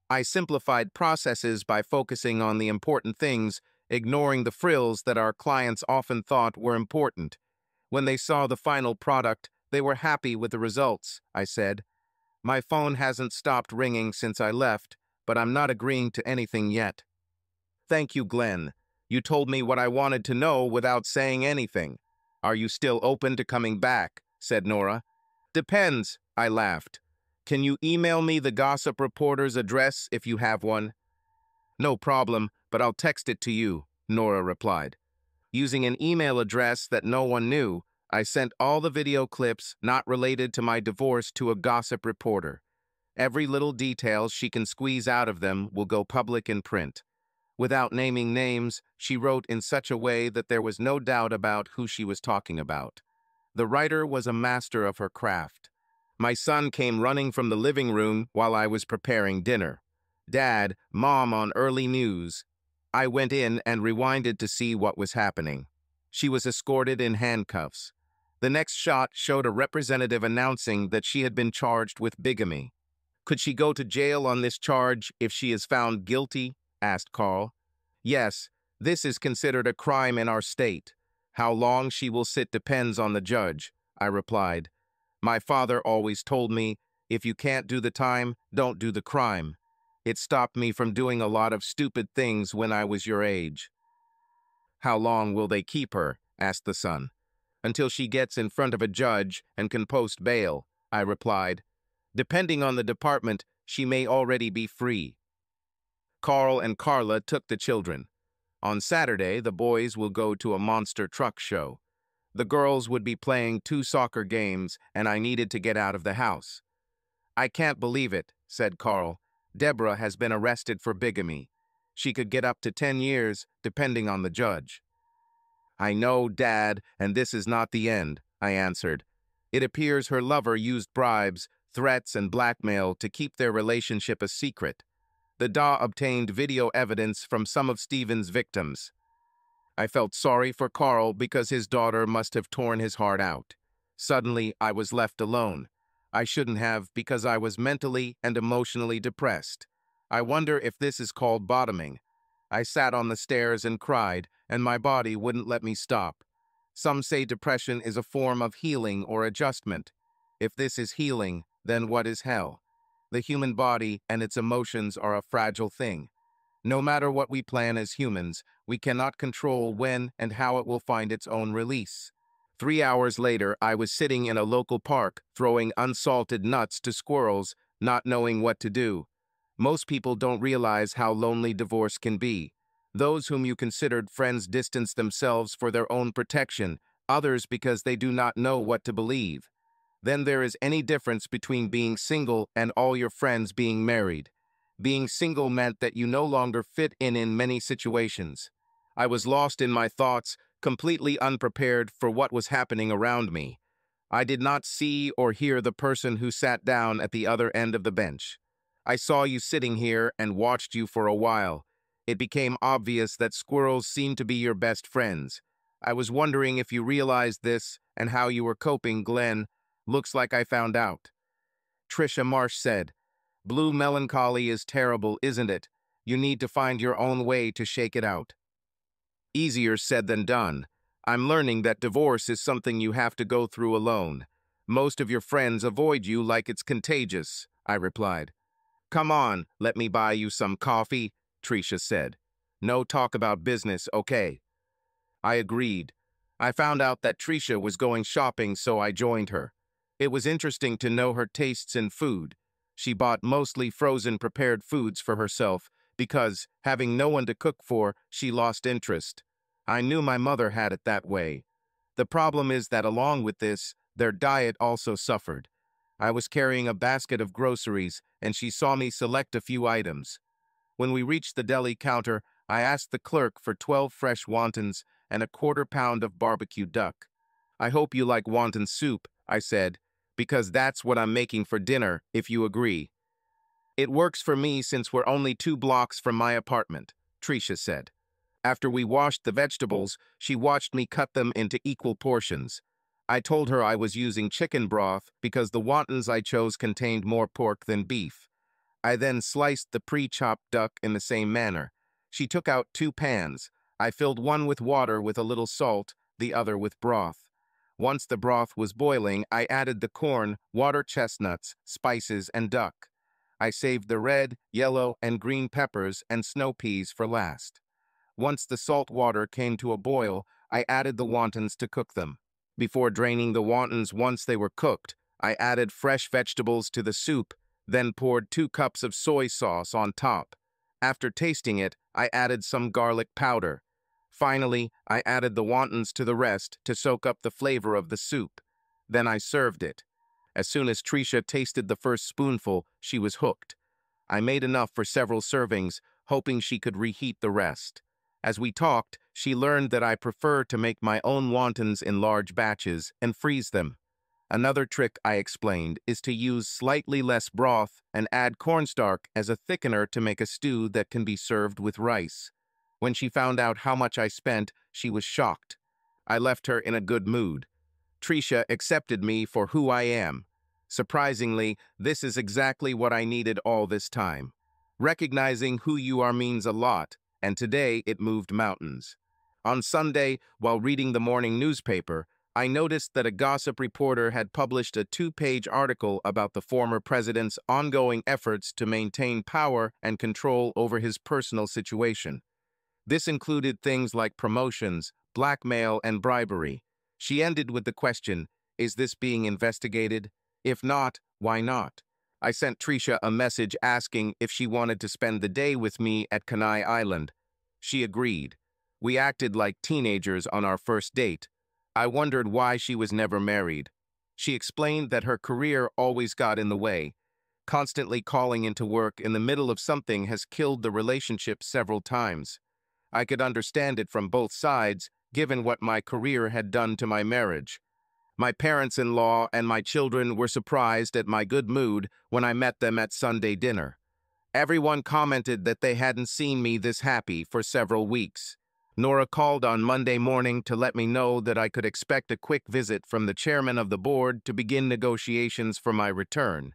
I simplified processes by focusing on the important things, ignoring the frills that our clients often thought were important. When they saw the final product, They were happy with the results, I said. My phone hasn't stopped ringing since I left, but I'm not agreeing to anything yet. Thank you, Glenn. You told me what I wanted to know without saying anything. Are you still open to coming back? Said Nora. Depends, I laughed. Can you email me the gossip reporter's address if you have one? No problem, but I'll text it to you, Nora replied. Using an email address that no one knew, I sent all the video clips not related to my divorce to a gossip reporter. Every little detail she can squeeze out of them will go public in print. Without naming names, she wrote in such a way that there was no doubt about who she was talking about. The writer was a master of her craft. My son came running from the living room while I was preparing dinner. Dad, Mom on early news. I went in and rewinded to see what was happening. She was escorted in handcuffs. The next shot showed a representative announcing that she had been charged with bigamy. Could she go to jail on this charge if she is found guilty? Asked Carl. Yes, this is considered a crime in our state. How long she will sit depends on the judge, I replied. My father always told me, if you can't do the time, don't do the crime. It stopped me from doing a lot of stupid things when I was your age. How long will they keep her? Asked the son. Until she gets in front of a judge and can post bail, I replied. Depending on the department, she may already be free. Carl and Carla took the children. On Saturday, the boys will go to a monster truck show. The girls would be playing 2 soccer games, and I needed to get out of the house. I can't believe it, said Carl. Debra has been arrested for bigamy. She could get up to 10 years, depending on the judge. I know, Dad, and this is not the end, I answered. It appears her lover used bribes, threats, and blackmail to keep their relationship a secret. The DA obtained video evidence from some of Steven's victims. I felt sorry for Carl because his daughter must have torn his heart out. Suddenly, I was left alone. I shouldn't have because I was mentally and emotionally depressed. I wonder if this is called bottoming. I sat on the stairs and cried, and my body wouldn't let me stop. Some say depression is a form of healing or adjustment. If this is healing, then what is hell? The human body and its emotions are a fragile thing. No matter what we plan as humans, we cannot control when and how it will find its own release. 3 hours later, I was sitting in a local park, throwing unsalted nuts to squirrels, not knowing what to do. Most people don't realize how lonely divorce can be. Those whom you considered friends distance themselves for their own protection, others because they do not know what to believe. Then there is any difference between being single and all your friends being married. Being single meant that you no longer fit in many situations. I was lost in my thoughts, completely unprepared for what was happening around me. I did not see or hear the person who sat down at the other end of the bench. I saw you sitting here and watched you for a while. It became obvious that squirrels seem to be your best friends. I was wondering if you realized this and how you were coping, Glenn. Looks like I found out. Trisha Marsh said, Blue melancholy is terrible, isn't it? You need to find your own way to shake it out. Easier said than done. I'm learning that divorce is something you have to go through alone. Most of your friends avoid you like it's contagious, I replied. Come on, let me buy you some coffee, Trisha said. No talk about business, okay? I agreed. I found out that Trisha was going shopping, so I joined her. It was interesting to know her tastes in food. She bought mostly frozen prepared foods for herself because, having no one to cook for, she lost interest. I knew my mother had it that way. The problem is that along with this, their diet also suffered. I was carrying a basket of groceries, and she saw me select a few items. When we reached the deli counter, I asked the clerk for 12 fresh wontons and a 1/4 pound of barbecue duck. I hope you like wonton soup, I said, because that's what I'm making for dinner, if you agree. It works for me since we're only 2 blocks from my apartment, Trisha said. After we washed the vegetables, she watched me cut them into equal portions. I told her I was using chicken broth because the wontons I chose contained more pork than beef. I then sliced the pre-chopped duck in the same manner. She took out 2 pans. I filled one with water with a little salt, the other with broth. Once the broth was boiling, I added the corn, water chestnuts, spices, and duck. I saved the red, yellow, and green peppers and snow peas for last. Once the salt water came to a boil, I added the wontons to cook them. Before draining the wontons once they were cooked, I added fresh vegetables to the soup, then poured 2 cups of soy sauce on top. After tasting it, I added some garlic powder. Finally, I added the wontons to the rest to soak up the flavor of the soup. Then I served it. As soon as Trisha tasted the first spoonful, she was hooked. I made enough for several servings, hoping she could reheat the rest. As we talked, she learned that I prefer to make my own wontons in large batches and freeze them. Another trick, I explained, is to use slightly less broth and add cornstarch as a thickener to make a stew that can be served with rice. When she found out how much I spent, she was shocked. I left her in a good mood. Trisha accepted me for who I am. Surprisingly, this is exactly what I needed all this time. Recognizing who you are means a lot, and today it moved mountains. On Sunday, while reading the morning newspaper, I noticed that a gossip reporter had published a 2-page article about the former president's ongoing efforts to maintain power and control over his personal situation. This included things like promotions, blackmail, and bribery. She ended with the question, "Is this being investigated? If not, why not?" I sent Trisha a message asking if she wanted to spend the day with me at Kenai Island. She agreed. We acted like teenagers on our first date. I wondered why she was never married. She explained that her career always got in the way. Constantly calling into work in the middle of something has killed the relationship several times. I could understand it from both sides, given what my career had done to my marriage. My parents-in-law and my children were surprised at my good mood when I met them at Sunday dinner. Everyone commented that they hadn't seen me this happy for several weeks. Nora called on Monday morning to let me know that I could expect a quick visit from the chairman of the board to begin negotiations for my return.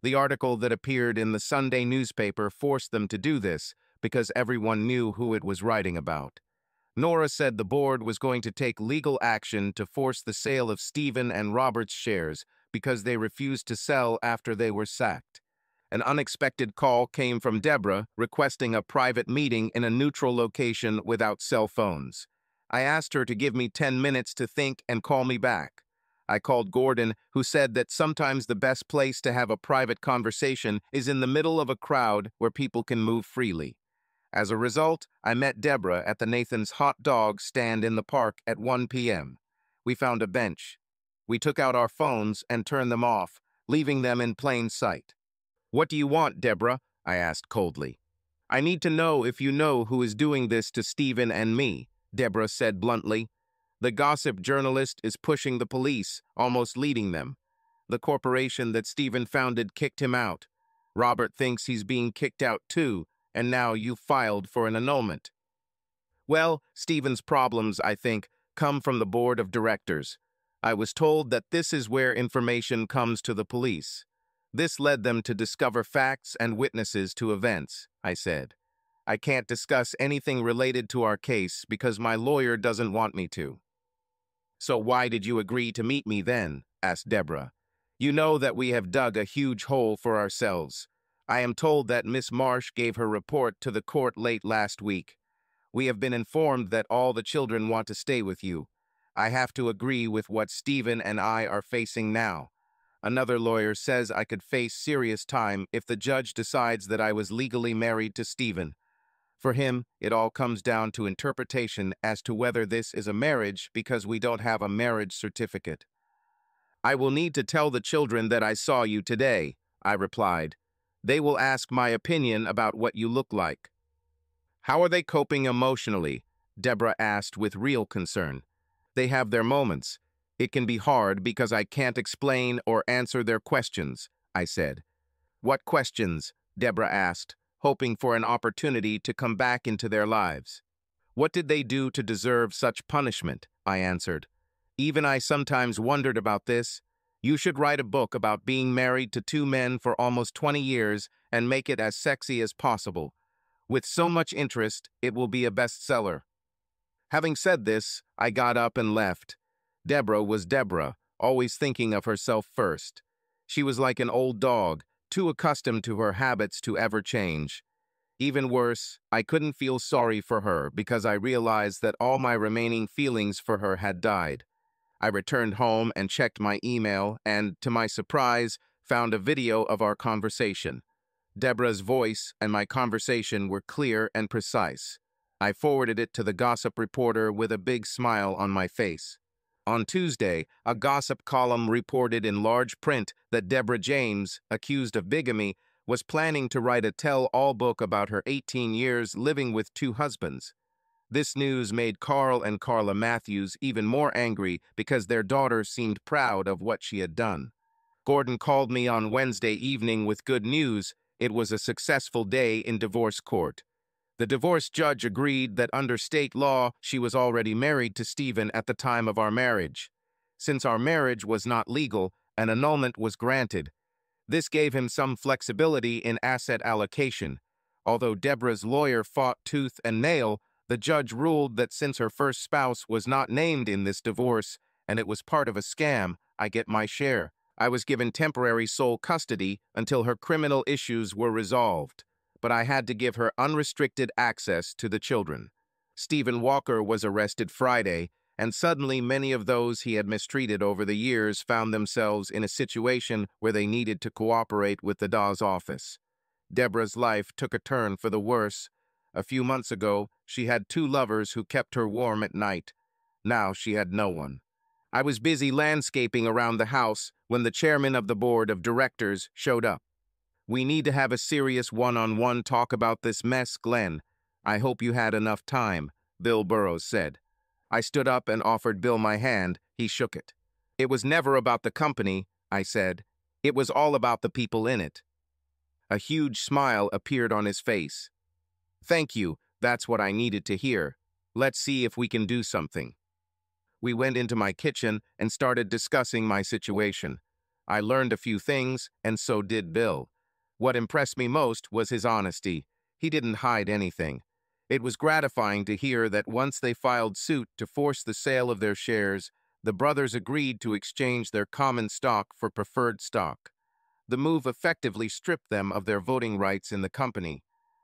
The article that appeared in the Sunday newspaper forced them to do this because everyone knew who it was writing about. Nora said the board was going to take legal action to force the sale of Steven and Robert's shares because they refused to sell after they were sacked. An unexpected call came from Debra requesting a private meeting in a neutral location without cell phones. I asked her to give me 10 minutes to think and call me back. I called Gordon, who said that sometimes the best place to have a private conversation is in the middle of a crowd where people can move freely. As a result, I met Debra at the Nathan's hot dog stand in the park at 1 p.m. We found a bench. We took out our phones and turned them off, leaving them in plain sight. "What do you want, Debra?" I asked coldly. "I need to know if you know who is doing this to Steven and me," Debra said bluntly. "The gossip journalist is pushing the police, almost leading them. The corporation that Steven founded kicked him out. Robert thinks he's being kicked out too, and now you filed for an annulment." Well, Steven's problems, I think, come from the board of directors. I was told that this is where information comes to the police. This led them to discover facts and witnesses to events, I said. I can't discuss anything related to our case because my lawyer doesn't want me to. "So why did you agree to meet me then?" asked Debra. "You know that we have dug a huge hole for ourselves. I am told that Miss Marsh gave her report to the court late last week. We have been informed that all the children want to stay with you. I have to agree with what Steven and I are facing now. Another lawyer says I could face serious time if the judge decides that I was legally married to Steven. For him, it all comes down to interpretation as to whether this is a marriage because we don't have a marriage certificate." "I will need to tell the children that I saw you today," I replied. "They will ask my opinion about what you look like." "How are they coping emotionally?" Debra asked with real concern. "They have their moments. It can be hard because I can't explain or answer their questions," I said. "What questions?" Debra asked, hoping for an opportunity to come back into their lives. "What did they do to deserve such punishment?" I answered. "Even I sometimes wondered about this. You should write a book about being married to 2 men for almost 20 years and make it as sexy as possible. With so much interest, it will be a bestseller." Having said this, I got up and left. Debra was Debra, always thinking of herself first. She was like an old dog, too accustomed to her habits to ever change. Even worse, I couldn't feel sorry for her because I realized that all my remaining feelings for her had died. I returned home and checked my email and, to my surprise, found a video of our conversation. Debra's voice and my conversation were clear and precise. I forwarded it to the gossip reporter with a big smile on my face. On Tuesday, a gossip column reported in large print that Debra James, accused of bigamy, was planning to write a tell-all book about her 18 years living with two husbands. This news made Carl and Carla Matthews even more angry because their daughter seemed proud of what she had done. Gordon called me on Wednesday evening with good news. It was a successful day in divorce court. The divorce judge agreed that under state law, she was already married to Steven at the time of our marriage. Since our marriage was not legal, an annulment was granted. This gave him some flexibility in asset allocation. Although Debra's lawyer fought tooth and nail, the judge ruled that since her first spouse was not named in this divorce, and it was part of a scam, I get my share. I was given temporary sole custody until her criminal issues were resolved, but I had to give her unrestricted access to the children. Stephen Walker was arrested Friday, and suddenly many of those he had mistreated over the years found themselves in a situation where they needed to cooperate with the Dawes office. Debra's life took a turn for the worse. A few months ago, she had two lovers who kept her warm at night. Now she had no one. I was busy landscaping around the house when the chairman of the board of directors showed up. "We need to have a serious one-on-one talk about this mess, Glenn. I hope you had enough time," Bill Burrows said. I stood up and offered Bill my hand. He shook it. "It was never about the company," I said. "It was all about the people in it." A huge smile appeared on his face. "Thank you. That's what I needed to hear. Let's see if we can do something." We went into my kitchen and started discussing my situation. I learned a few things, and so did Bill. What impressed me most was his honesty. He didn't hide anything. It was gratifying to hear that once they filed suit to force the sale of their shares, the brothers agreed to exchange their common stock for preferred stock. The move effectively stripped them of their voting rights in the company.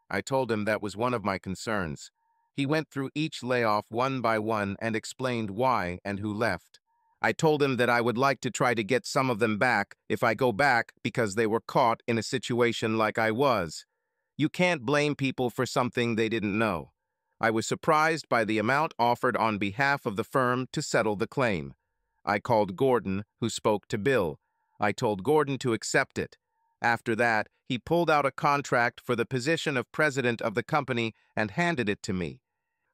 I told him that was one of my concerns. He went through each layoff one by one and explained why and who left. I told him that I would like to try to get some of them back if I go back because they were caught in a situation like I was. You can't blame people for something they didn't know. I was surprised by the amount offered on behalf of the firm to settle the claim. I called Gordon, who spoke to Bill. I told Gordon to accept it. After that, he pulled out a contract for the position of president of the company and handed it to me.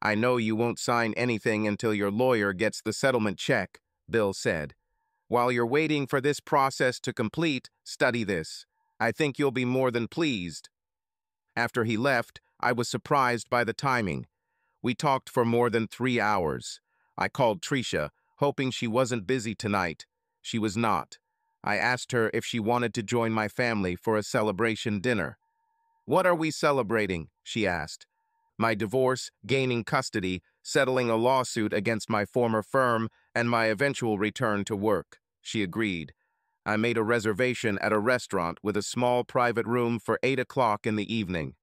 "I know you won't sign anything until your lawyer gets the settlement check," Bill said. "While you're waiting for this process to complete, study this. I think you'll be more than pleased." After he left, I was surprised by the timing. We talked for more than 3 hours. I called Trisha, hoping she wasn't busy tonight. She was not. I asked her if she wanted to join my family for a celebration dinner. "What are we celebrating?" she asked. "My divorce, gaining custody, settling a lawsuit against my former firm, and my eventual return to work," she agreed. I made a reservation at a restaurant with a small private room for 8 o'clock in the evening.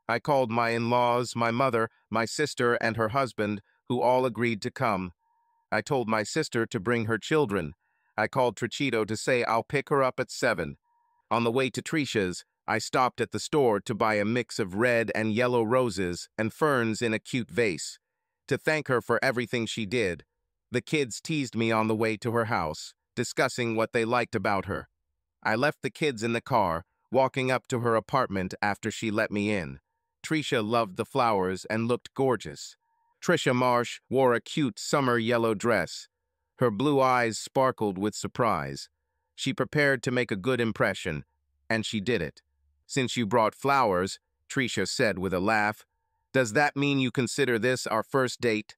I called my in-laws, my mother, my sister, and her husband, who all agreed to come. I told my sister to bring her children. I called Trichito to say I'll pick her up at 7. On the way to Trisha's, I stopped at the store to buy a mix of red and yellow roses and ferns in a cute vase, to thank her for everything she did. The kids teased me on the way to her house, discussing what they liked about her. I left the kids in the car, walking up to her apartment after she let me in. Trisha loved the flowers and looked gorgeous. Trisha Marsh wore a cute summer yellow dress. Her blue eyes sparkled with surprise. She prepared to make a good impression, and she did it. "Since you brought flowers," Trisha said with a laugh, "does that mean you consider this our first date?"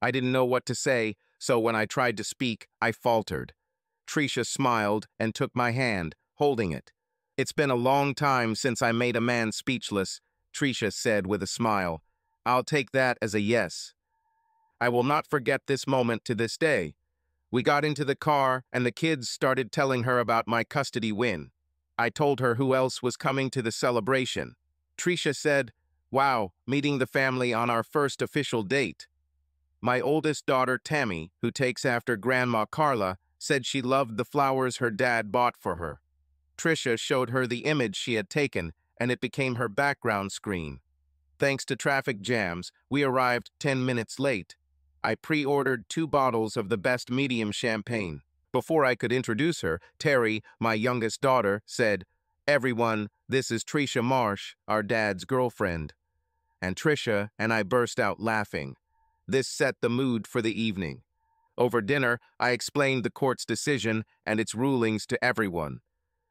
I didn't know what to say, so when I tried to speak, I faltered. Trisha smiled and took my hand, holding it. "It's been a long time since I made a man speechless," Trisha said with a smile. "I'll take that as a yes. I will not forget this moment to this day. We got into the car, and the kids started telling her about my custody win. I told her who else was coming to the celebration. Trisha said, "Wow, meeting the family on our first official date." My oldest daughter, Tammy, who takes after Grandma Carla, said she loved the flowers her dad bought for her. Trisha showed her the image she had taken, and it became her background screen. Thanks to traffic jams, we arrived 10 minutes late. I pre-ordered 2 bottles of the best medium champagne. Before I could introduce her, Terry, my youngest daughter, said, "Everyone, this is Trisha Marsh, our dad's girlfriend." And Trisha and I burst out laughing. This set the mood for the evening. Over dinner, I explained the court's decision and its rulings to everyone.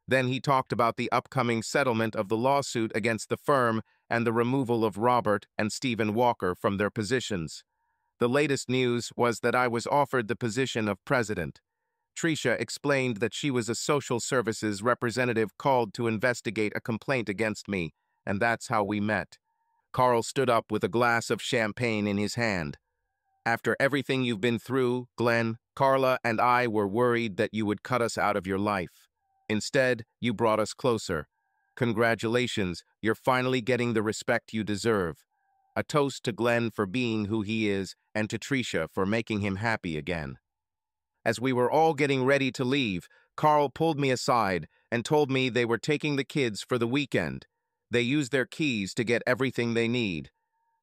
Then he talked about the upcoming settlement of the lawsuit against the firm and the removal of Robert and Stephen Walker from their positions. The latest news was that I was offered the position of president. Trisha explained that she was a social services representative called to investigate a complaint against me, and that's how we met. Carl stood up with a glass of champagne in his hand. "After everything you've been through, Glenn, Carla and I were worried that you would cut us out of your life. Instead, you brought us closer. Congratulations, you're finally getting the respect you deserve." A toast to Glenn for being who he is and to Trisha for making him happy again. As we were all getting ready to leave, Carl pulled me aside and told me they were taking the kids for the weekend. They use their keys to get everything they need.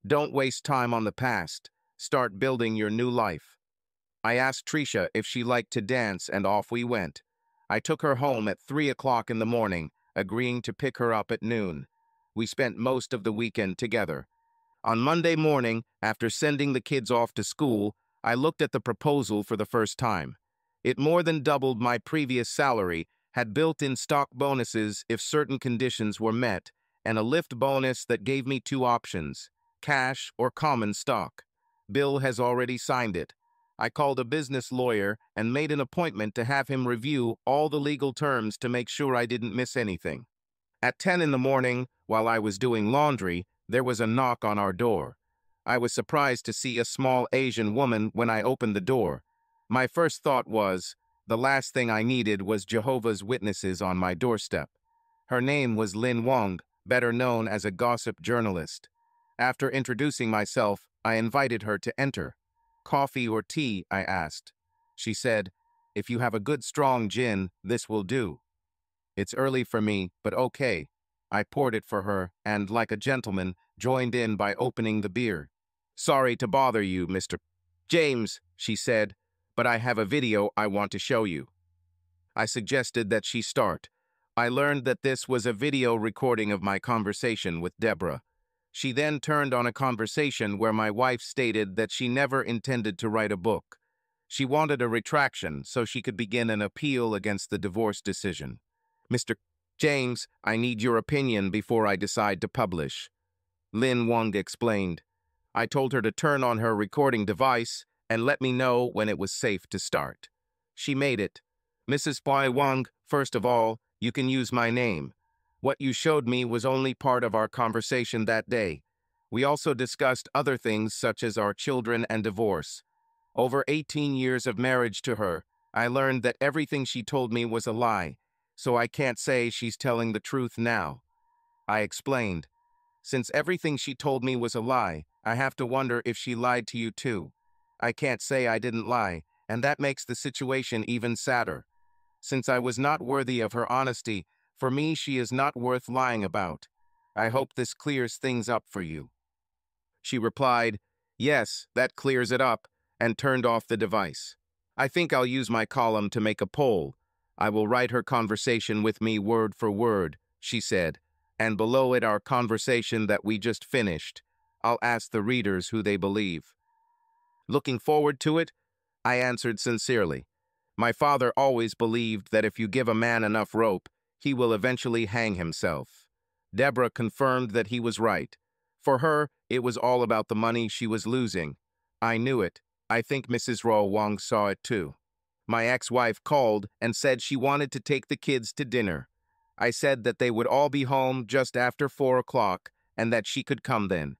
Don't waste time on the past. Start building your new life. I asked Trisha if she liked to dance, and off we went. I took her home at 3 o'clock in the morning, agreeing to pick her up at noon. We spent most of the weekend together. On Monday morning, after sending the kids off to school, I looked at the proposal for the first time. It more than doubled my previous salary, had built-in stock bonuses if certain conditions were met, and a lift bonus that gave me 2 options, cash or common stock. Bill has already signed it. I called a business lawyer and made an appointment to have him review all the legal terms to make sure I didn't miss anything. At 10 in the morning, while I was doing laundry, there was a knock on our door. I was surprised to see a small Asian woman when I opened the door. My first thought was, the last thing I needed was Jehovah's Witnesses on my doorstep. Her name was Lin Wong, better known as a gossip journalist. After introducing myself, I invited her to enter. "Coffee or tea?" I asked. She said, "If you have a good strong gin, this will do." It's early for me, but okay. I poured it for her and, like a gentleman, joined in by opening the beer. "Sorry to bother you, Mr. James," she said, "but I have a video I want to show you." I suggested that she start. I learned that this was a video recording of my conversation with Debra. She then turned on a conversation where my wife stated that she never intended to write a book. She wanted a retraction so she could begin an appeal against the divorce decision. "Mr. James, I need your opinion before I decide to publish," Lin Wong explained. I told her to turn on her recording device and let me know when it was safe to start. She made it. "Mrs. Pai Wong, first of all, you can use my name. What you showed me was only part of our conversation that day. We also discussed other things such as our children and divorce. Over 18 years of marriage to her, I learned that everything she told me was a lie, so I can't say she's telling the truth now." I explained. "Since everything she told me was a lie, I have to wonder if she lied to you too. I can't say I didn't lie, and that makes the situation even sadder. Since I was not worthy of her honesty, for me she is not worth lying about. I hope this clears things up for you." She replied, "Yes, that clears it up," and turned off the device. "I think I'll use my column to make a poll. I will write her conversation with me word for word," she said, "and below it our conversation that we just finished. I'll ask the readers who they believe." Looking forward to it, I answered sincerely. My father always believed that if you give a man enough rope, he will eventually hang himself. Debra confirmed that he was right. For her, it was all about the money she was losing. I knew it. I think Mrs. Ro Wong saw it too. My ex-wife called and said she wanted to take the kids to dinner. I said that they would all be home just after 4 o'clock and that she could come then.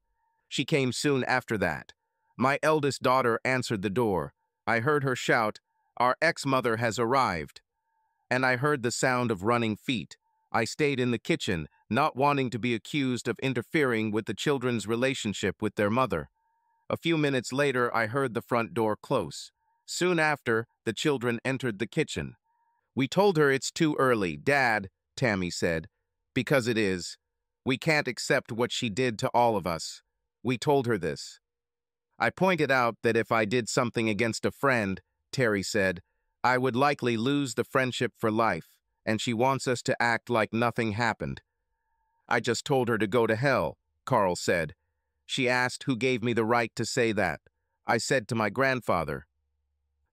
She came soon after that. My eldest daughter answered the door. I heard her shout, Our ex-mother has arrived. And I heard the sound of running feet. I stayed in the kitchen, not wanting to be accused of interfering with the children's relationship with their mother. A few minutes later, I heard the front door close. Soon after, the children entered the kitchen. "We told her it's too early, Dad," Tammy said. "Because it is. We can't accept what she did to all of us. We told her this." I pointed out that if I did something against a friend, Terry said, I would likely lose the friendship for life, and she wants us to act like nothing happened. "I just told her to go to hell," Carl said. "She asked who gave me the right to say that. I said to my grandfather."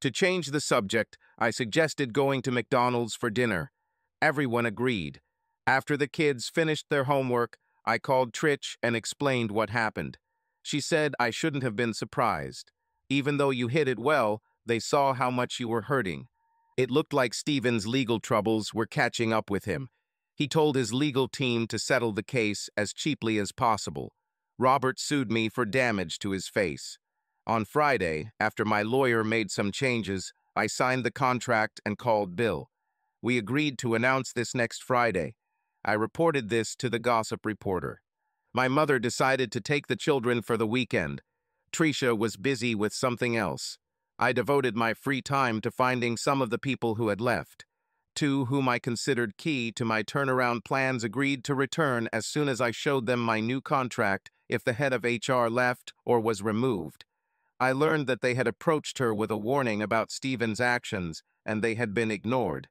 To change the subject, I suggested going to McDonald's for dinner. Everyone agreed. After the kids finished their homework, I called Trish and explained what happened. She said I shouldn't have been surprised. "Even though you hid it well, they saw how much you were hurting." It looked like Steven's legal troubles were catching up with him. He told his legal team to settle the case as cheaply as possible. Robert sued me for damage to his face. On Friday, after my lawyer made some changes, I signed the contract and called Bill. We agreed to announce this next Friday. I reported this to the gossip reporter. My mother decided to take the children for the weekend. Trisha was busy with something else. I devoted my free time to finding some of the people who had left. Two whom I considered key to my turnaround plans agreed to return as soon as I showed them my new contract if the head of HR left or was removed. I learned that they had approached her with a warning about Steven's actions, and they had been ignored.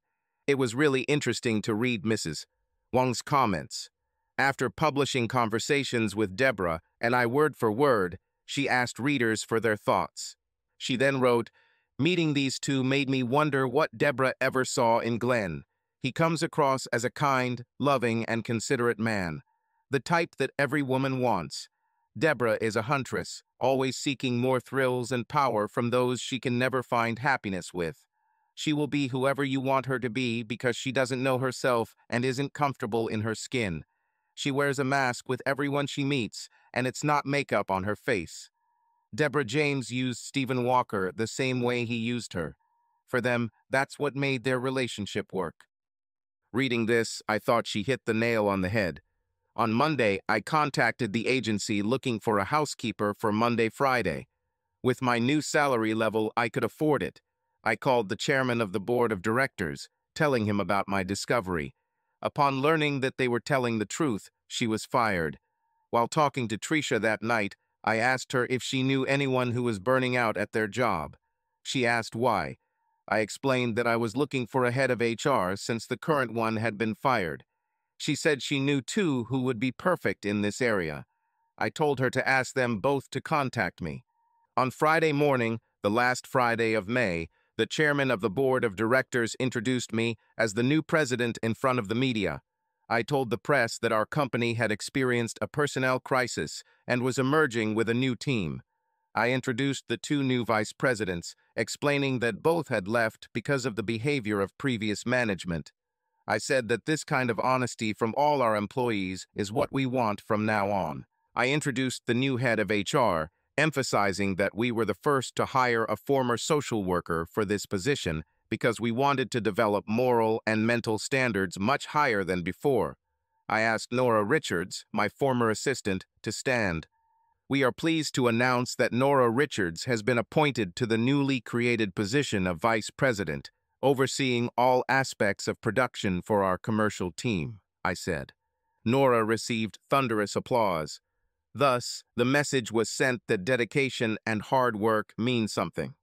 It was really interesting to read Mrs. Wang's comments. After publishing conversations with Debra, and I word for word, she asked readers for their thoughts. She then wrote, "Meeting these two made me wonder what Debra ever saw in Glenn. He comes across as a kind, loving, and considerate man. The type that every woman wants. Debra is a huntress, always seeking more thrills and power from those she can never find happiness with. She will be whoever you want her to be because she doesn't know herself and isn't comfortable in her skin. She wears a mask with everyone she meets, and it's not makeup on her face. Deborah James used Stephen Walker the same way he used her. For them, that's what made their relationship work." Reading this, I thought she hit the nail on the head. On Monday, I contacted the agency looking for a housekeeper for Monday-Friday. With my new salary level, I could afford it. I called the chairman of the board of directors, telling him about my discovery. Upon learning that they were telling the truth, she was fired. While talking to Trisha that night, I asked her if she knew anyone who was burning out at their job. She asked why. I explained that I was looking for a head of HR since the current one had been fired. She said she knew two who would be perfect in this area. I told her to ask them both to contact me. On Friday morning, the last Friday of May, the chairman of the board of directors introduced me as the new president in front of the media. I told the press that our company had experienced a personnel crisis and was emerging with a new team. I introduced the two new vice presidents, explaining that both had left because of the behavior of previous management. I said that this kind of honesty from all our employees is what we want from now on. I introduced the new head of HR, emphasizing that we were the first to hire a former social worker for this position because we wanted to develop moral and mental standards much higher than before. I asked Nora Richards, my former assistant, to stand. We are pleased to announce that Nora Richards has been appointed to the newly created position of vice president, overseeing all aspects of production for our commercial team, I said. Nora received thunderous applause. Thus, the message was sent that dedication and hard work mean something.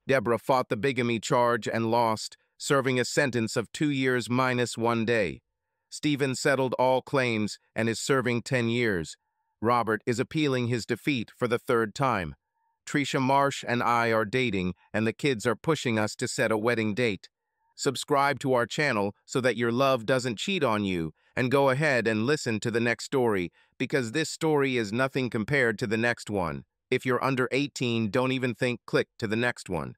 Debra fought the bigamy charge and lost, serving a sentence of 2 years minus 1 day. Steven settled all claims and is serving 10 years. Robert is appealing his defeat for the 3rd time. Trisha Marsh and I are dating, and the kids are pushing us to set a wedding date. Subscribe to our channel so that your love doesn't cheat on you, and go ahead and listen to the next story, because this story is nothing compared to the next one. If you're under 18, don't even think click to the next one.